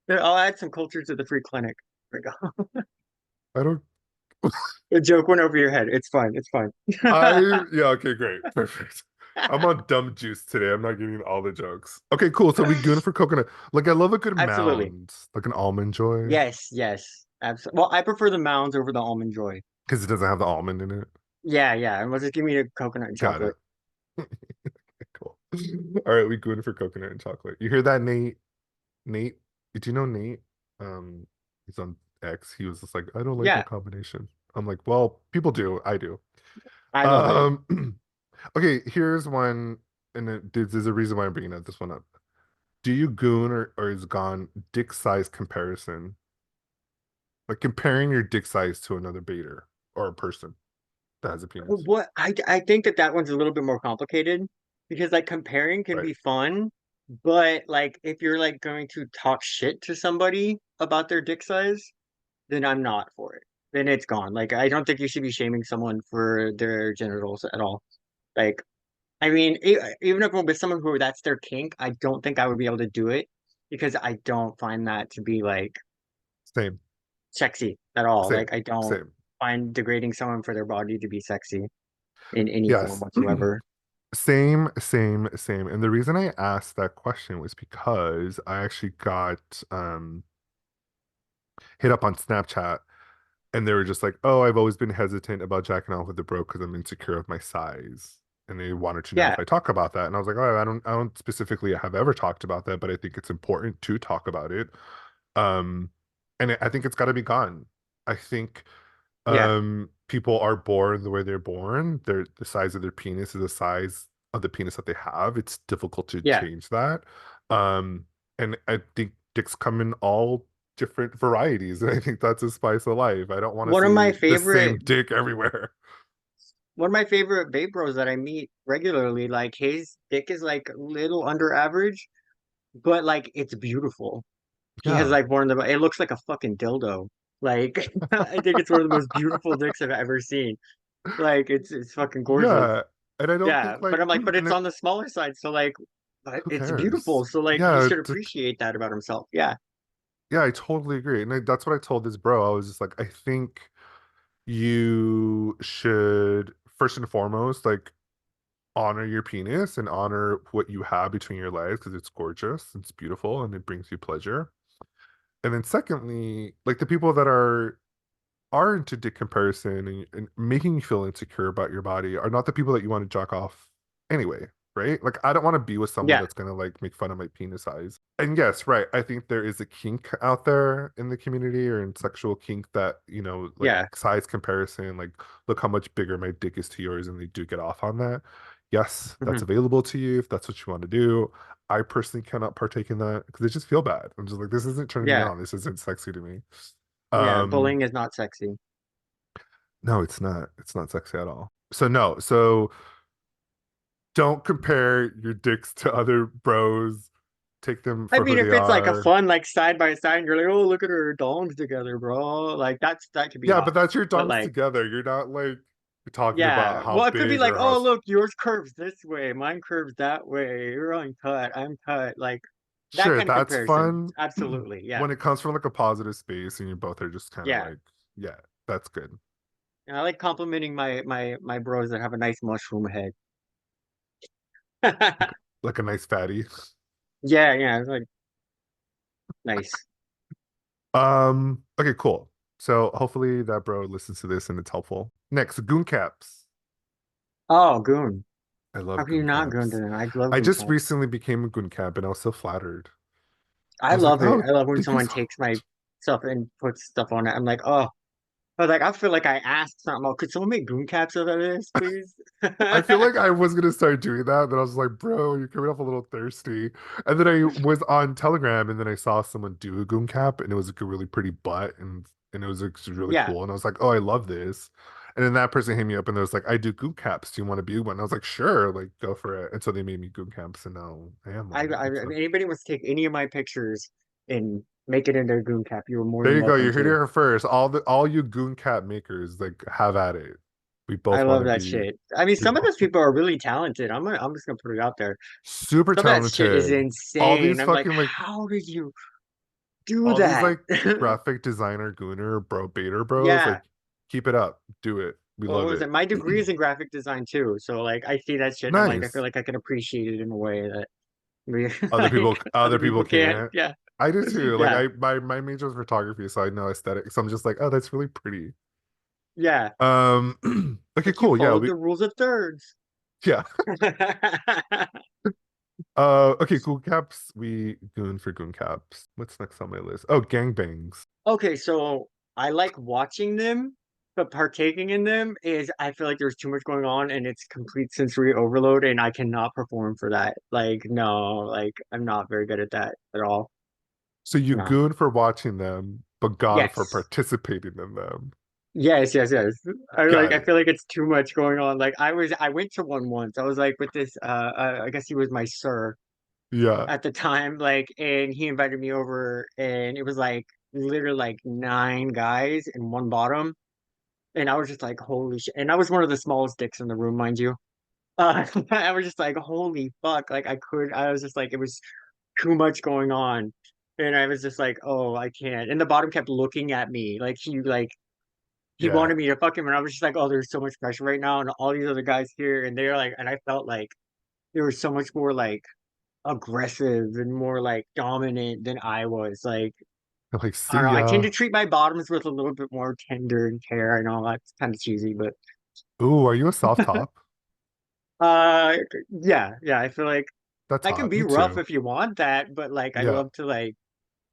I'll add some culture to the free clinic. There we go. I don't. The joke went over your head. It's fine. It's fine. Yeah, okay, great. Perfect. I'm on dumb juice today. I'm not getting all the jokes. Okay, cool. So we goon for coconut. Like I love a good Absolutely. mound, like an almond joy. Yes, yes. Absolutely. Well, I prefer the mounds over the almond joy. Because it doesn't have the almond in it. Yeah, yeah. And let's just give me a coconut and Got chocolate. it. Cool. All right, we going for coconut and chocolate. You hear that, Nate? Nate, did you know Nate? He's on X. He was just like, I don't like Yeah, that combination. I'm like, well, people do. I do. I know, right? Um, okay, here's one, and there's a reason why I'm bringing this one up. Do you goon or is gone dick size comparison? Like comparing your dick size to another baiter or a person that has a penis, What I think that that one's a little bit more complicated because like comparing can right? be fun, but like if you're like going to talk shit to somebody about their dick size, then I'm not for it. Then it's gone. Like I don't think you should be shaming someone for their genitals at all. Like I mean, even if I'm with someone who that's their kink, I don't think I would be able to do it because I don't find that to be like Same, sexy at all. same, Like I don't same. find degrading someone for their body to be sexy in any form Yes. whatsoever. Same, same, same. And the reason I asked that question was because I actually got hit up on Snapchat and they were just like, "Oh, I've always been hesitant about jacking off with the bro because I'm insecure of my size." And they wanted to know Yeah, if I talk about that. And I was like, "Oh, I don't specifically have ever talked about that, but I think it's important to talk about it." Um, I think it's got to be gone. I think yeah, people are born the way they're born. The size of their penis is the size of the penis that they have. It's difficult to yeah. change that. Um, and I think dicks come in all different varieties, and I think that's a spice of life. I don't want to One of my see the same favorite dick everywhere. one of my favorite babe bros that I meet regularly, like his dick is like a little under average, but like it's beautiful. He has Yeah. like one of the it looks like a fucking dildo. Like I think it's one of the most beautiful dicks I've ever seen. Like it's fucking gorgeous. Yeah. And I don't Yeah, think but like I'm like, but and it's it on the smaller side, so like, but who it's cares? beautiful. So like, he Yeah, should appreciate that about himself. Yeah, yeah, I totally agree. And that's what I told this bro. I was just like, I think you should first and foremost like honor your penis and honor what you have between your legs because it's gorgeous, it's beautiful, and it brings you pleasure. And then secondly, like the people that are into dick comparison and making you feel insecure about your body are not the people that you want to jack off anyway, right? Like I don't want to be with someone yeah, that's gonna like make fun of my penis size. And yes, right, I think there is a kink out there in the community or in sexual kink that, like yeah. size comparison, like look how much bigger my dick is to yours, and they do get off on that. Yes, that's Hmm. available to you if that's what you want to do. I personally cannot partake in that because I just feel bad. I'm just like, this isn't turning me Yeah, on. This isn't sexy to me. yeah. Um, Bullying is not sexy. no, it's not. It's not sexy at all. So no. So don't compare your dicks to other bros. Take them I for who mean, they if it's like a are. fun, like side by side, and you're like, oh, look at her dongs together, bro. Like that could be Yeah, hot. but that's your But dongs like, together. You're not like talking about yeah. how Well, it could be big like, or how. oh, look, yours curves this way, mine curves that way. You're uncut, I'm cut. Like that Sure, kind of that's comparison. fun Absolutely. Yeah. when it comes from like a positive space and you both are just kind of Yeah. like, yeah, that's good. And I like complimenting my bros that have a nice mushroom head. Like a nice fatty. Yeah, yeah, it's like nice. Okay, cool. So hopefully that bro listens to this and it's helpful. Next, goon caps. Oh, goon. I How love can you goon not goon to caps. them? I love I goon just cats. recently became a goon cap and I was so flattered. I I was like, love it. oh, I love when thank you someone so takes my much. stuff and puts stuff on it. I'm like, oh, I was like, I feel like I asked something. Oh, could someone make goon caps out of this, please? I feel like I was gonna start doing that, but I was like, bro, you're coming off a little thirsty. And then I was on Telegram and then I saw someone do a goon cap and it was like a really pretty butt and it was like really Yeah, cool. And I was like, oh, I love this. And then that person hit me up and they was like, I do goon caps. Do you want to be one? And I was like, sure, like go for it. And so they made me goon caps and now I am one. I So mean, anybody wants to take any of my pictures and make it into a goon cap, you're more there than you go. welcome You heard it to. here first. All you goon cap makers, like have at it. We I both want love to that be shit. I mean, we some of both those people are really talented. I'm just gonna put it out there. super Some of that shit is talented. All insane. these I'm like, fucking like how did you do all these that? like graphic designer gooner bro baiter bros, Yeah. like keep it up. Do it. We Well, love what was it. it? My degree is in graphic design too. So like I see that shit and I'm like, I feel Nice. like I can appreciate it in a way that we Other people like other other people people can't. can't. Yeah. I do too. Like Yeah. my major is photography, so I know aesthetics. So I'm just like, oh, that's really pretty. Yeah, Okay, like you cool. Yeah, followed the rules of thirds. yeah. Okay, cool caps. We goon for goon caps. What's next on my list? Oh, gangbangs. Okay, so I like watching them, but partaking in them is I feel like there's too much going on and it's complete sensory overload and I cannot perform for that. Like, no, like I'm not very good at that at all. So you No. goon for watching them, but God for Yes. participating in them. Yes. Got I it. feel like it's too much going on. Like I went to one once. I was like with this I guess he was my sir Yeah. at the time, like, and he invited me over and it was like literally like nine guys and one bottom. And I was just like, holy shit. And I was one of the smallest dicks in the room, mind you. I was just like, holy fuck. I was just like, it was too much going on. And I was just like, oh, I can't. And the bottom kept looking at me. He Yeah. wanted me to fuck him. And I was just like, oh, there's so much pressure right now. And all these other guys here. And they're like, and I felt like they were so much more like aggressive and more like dominant than I was. Like, Like, I don't see know. I tend ya. to treat my bottoms with a little bit more tender and care. I know that's kind of cheesy, but Ooh, are you a soft top? Uh, yeah. I feel like That's I can hot. be Me rough too. if you want that, but like I Yeah. love to like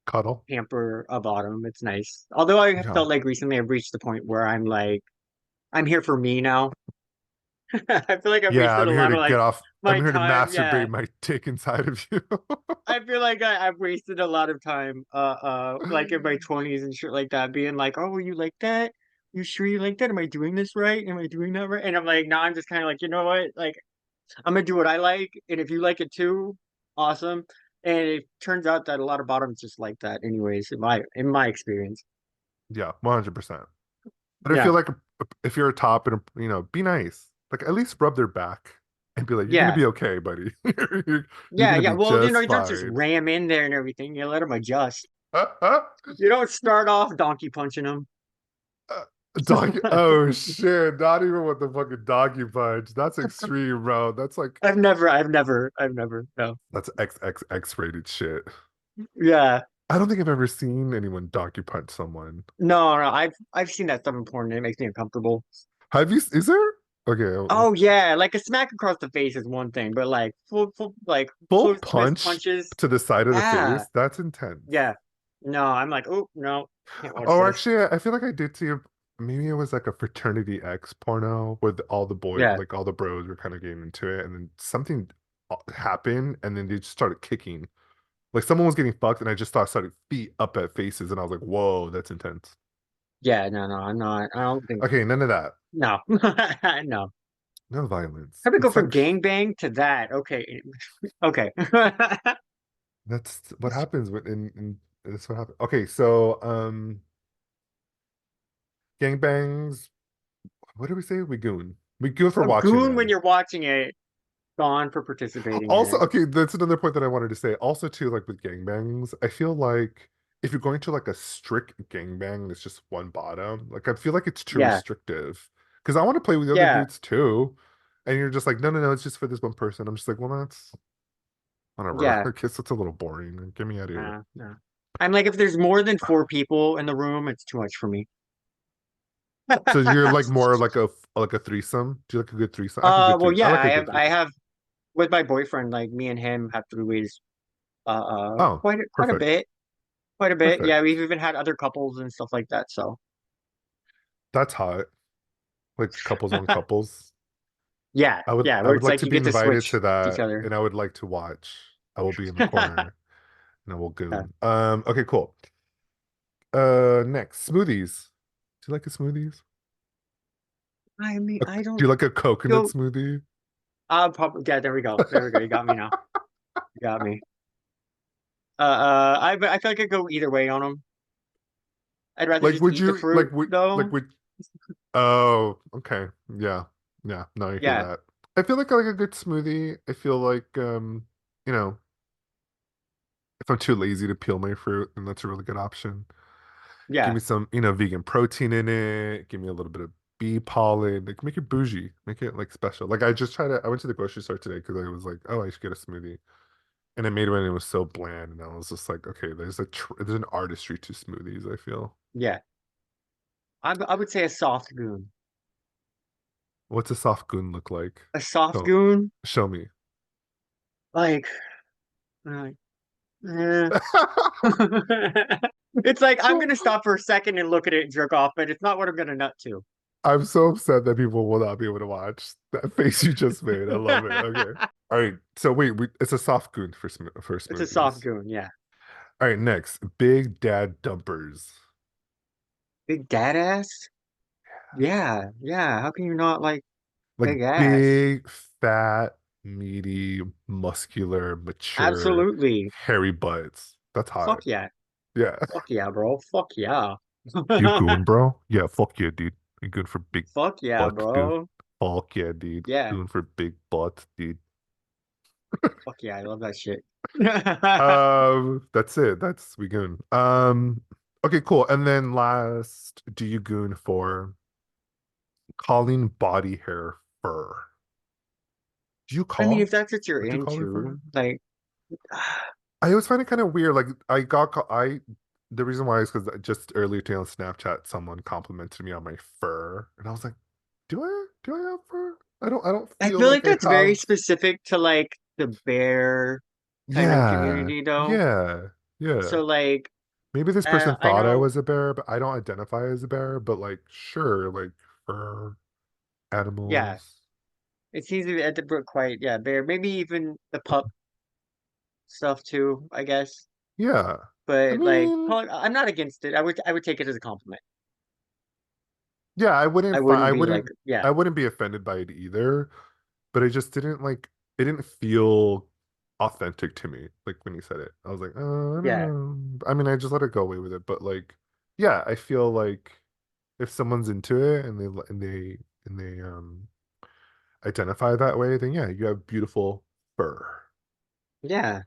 Cuddle. pamper a bottom. It's nice. Although I have Yeah. felt like recently I've reached the point where I'm like I'm here for me now. I feel like I've Yeah, wasted I'm a here lot to of like get off. I'm my here to time. Yeah. masturbate my dick inside of you. I feel like I've wasted a lot of time like in my 20s and shit like that, being like, oh, you like that? You sure you like that? Am I doing this right? Am I doing that right? And I'm like, now I'm just kind of like, you know what? Like I'm gonna do what I like, and if you like it too, awesome. And it turns out that a lot of bottoms just like that, anyways, in my experience. Yeah, 100%. But I feel Yeah, like if you're a top and be nice. Like at least rub their back and be like, "You're gonna yeah, be okay, buddy. You're yeah. gonna be Well, just you don't just fine." ram in there and everything. You let them adjust. You don't start off donkey punching them. Doggy. Oh shit! Not even with the fucking doggy punch. That's extreme, bro. That's like I've never. No. that's XXX rated shit. Yeah. I don't think I've ever seen anyone doggy punch someone. No. I've seen that stuff in porn and it makes me uncomfortable. Have you? Is there? Okay, Oh yeah, like a smack across the face is one thing, but like full like full close fist punch punches. to the side of the Ah, face. That's intense. yeah. No, I'm like, oh no, can't watch Oh, this. actually, I feel like I did see maybe it was like a fraternity X porno where all the boys, Yeah, like all the bros, were kind of getting into it, and then something happened, and then they just started kicking. Like someone was getting fucked, and I just saw started feet up at faces, and I was like, "Whoa, that's intense." yeah, no, I'm not. I don't think Okay, none of that. no, no. No violence. How do we go from Consent. gangbang to that? Okay, okay. That's what happens when that's what happens. Okay, so gangbangs. What did we say? We goon. We goon for A watching goon when them. you're watching it, gone for participating in Also, it. okay, that's another point that I wanted to say. Also, too, like with gangbangs, I feel like if you're going to like a strict gangbang and it's just one bottom, like I feel like it's too Yeah, restrictive. Because I want to play with the other yeah, dudes too. And you're just like, no, it's just for this one person. I'm just like, well, that's whatever. yeah. I guess it's a little boring. Get me out of here. No. I'm like, if there's more than four people in the room, it's too much for me. So you're like more like a threesome? Do you like a good threesome? I like a good Well, threesome. I yeah, like a good I threesome. have with my boyfriend, like me and him have three ways, Oh, quite a perfect. bit, quite a bit. Yeah, Perfect. we've even had other couples and stuff like that. So, That's hot. Like couples on couples. yeah, I where would it's like like to you be get to invited to switch to each that other. and I would like to watch. I will be in the corner and I will Yeah. goon. Okay, cool. Next, smoothies. Do you like a smoothies? I mean, I Do don't you like a coconut feel. smoothie? Probably. Yeah, there we go. There we go. You got me now. You got me. I feel like I could go either way on them. I'd rather Like just would eat the you fruit like though. would oh, okay. Yeah. Yeah, no, I hear Yeah, that. I feel like I like a good smoothie. I feel like you know, if I'm too lazy to peel my fruit, then that's a really good option. Give yeah, me some, vegan protein in it. Give me a little bit of bee pollen. Like make it bougie, make it like special. Like I went to the grocery store today because I was like, oh, I should get a smoothie. And I made one and it was so bland. And I was just like, okay, there's an artistry to smoothies, I feel. yeah. I would say a soft goon. What's a soft goon look like? A soft Show, goon, show me. like, like, eh. It's like I'm gonna stop for a second and look at it and jerk off, but it's not what I'm gonna nut to. I'm so upset that people will not be able to watch that face you just made. I love it. Okay. All right. So wait, it's a soft goon for It's a soft smoothies. goon, yeah. All right, next, big dad dumpers. Big dad ass? Yeah, yeah. How can you not like Like big ass? big, fat, meaty, muscular, mature, Absolutely. hairy butts. That's hot. Fuck yeah. Yeah. Fuck yeah, bro. Fuck yeah. You goon, bro? Yeah, fuck yeah, dude. You good for big Fuck yeah, butt, dude. bro. Fuck yeah, dude. Yeah. Goon for big butt, dude. Fuck yeah, I love that shit. That's it. That's we goon. Okay, cool. And then last, do you goon for calling body hair fur? Do you I mean, call? if that's what you're Would you call it fur? into, like, I always find it kind of weird. Like I got I the reason why is because just earlier today on Snapchat, someone complimented me on my fur, and I was like, do I have fur? I don't I feel feel like like I that's very have. specific to like the bear kind of Yeah, community though. yeah, yeah. So like Maybe this person I thought I know, was a bear, but I don't identify as a bear. But like, sure, like fur, yeah, animals. it seems to be at the brook quite, yeah, bear, maybe even the pup stuff too, I guess. Yeah. I But like mean, I'm not against it. I would take it as a compliment. yeah, I wouldn't be like, I yeah, wouldn't be offended by it either. But I just didn't like it didn't feel authentic to me like when he said it. I was like, I don't yeah, know. I mean, I just let it go away with it, but like yeah, I feel like if someone's into it and they identify that way, then yeah, you have beautiful fur. yeah.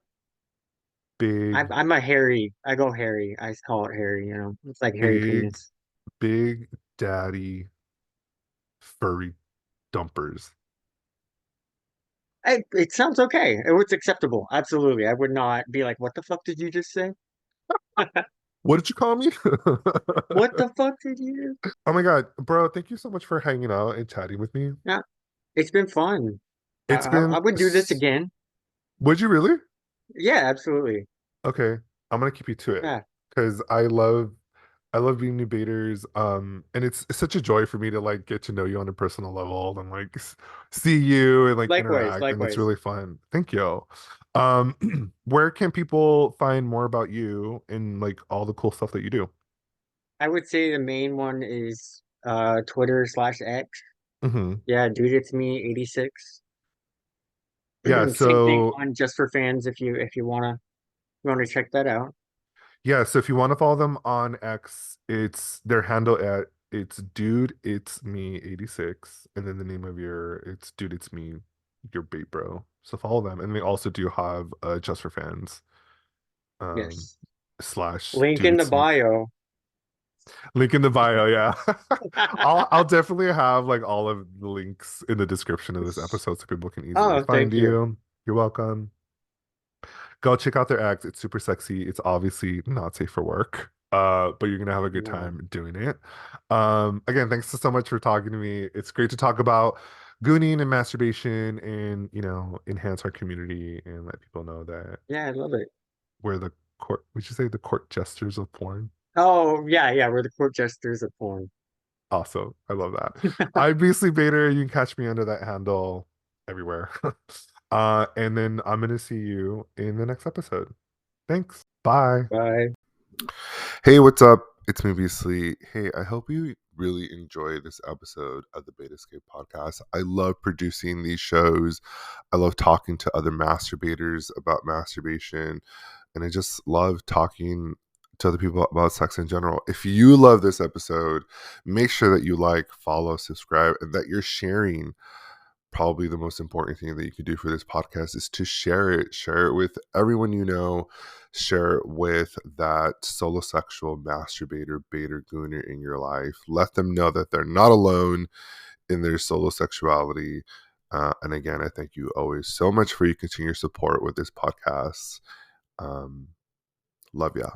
I'm Big I'm a hairy. I go hairy. I call it hairy. It's like hairy big penis. big daddy furry dumpers. It sounds okay. It's acceptable. Absolutely. I would not be like, what the fuck did you just say? What did you call me? What the fuck did you? Oh my God, bro, thank you so much for hanging out and chatting with me. Yeah, it's been fun. I, It's I, been I would do this again. would you really? Yeah, absolutely. Okay, I'm gonna keep you to it Yeah, because I love being new baiters. And it's such a joy for me to like get to know you on a personal level and like see you and like likewise, interact, and it's likewise. really fun. Thank you. Where can people find more about you and like all the cool stuff that you do? I would say the main one is Twitter/X. Hmm. Yeah, Dudeitsme86. Yeah, Same thing so on Just for Fans if you wanna check that out. yeah, so if you want to follow them on X, it's their handle at it's dude, it's me 86, and then the name of your it's dude, it's me, your bait bro. So follow them, and they also do have just for fans um Yes. slash Link dude, in the it's me. bio. Link in the bio. Yeah, I'll definitely have like all of the links in the description of this episode so people can easily Oh, find thank you. you. You're welcome. Go check out their act. It's super sexy. It's obviously not safe for work. But you're gonna have a good No. time doing it. Again, thanks so much for talking to me. It's great to talk about gooning and masturbation and enhance our community and let people know that Yeah, I love it. we're the court would you say the court jesters of porn? Oh, yeah, yeah, we're the court jesters of porn. Awesome. I love that. I'm Beastly Bader. You can catch me under that handle everywhere. And then I'm gonna see you in the next episode. Thanks. Bye. Bye. Hey, what's up? It's me, Beasley. Hey, I hope you really enjoy this episode of the Beta Escape podcast. I love producing these shows. I love talking to other masturbators about masturbation. And I just love talking to other people about sex in general. If you love this episode, make sure that you like, follow, subscribe, and that you're sharing. Probably the most important thing that you can do for this podcast is to share it with everyone you know, share it with that solo sexual masturbator baiter gooner in your life. Let them know that they're not alone in their solo sexuality. And again, I thank you always so much for your continued support with this podcast. Love ya.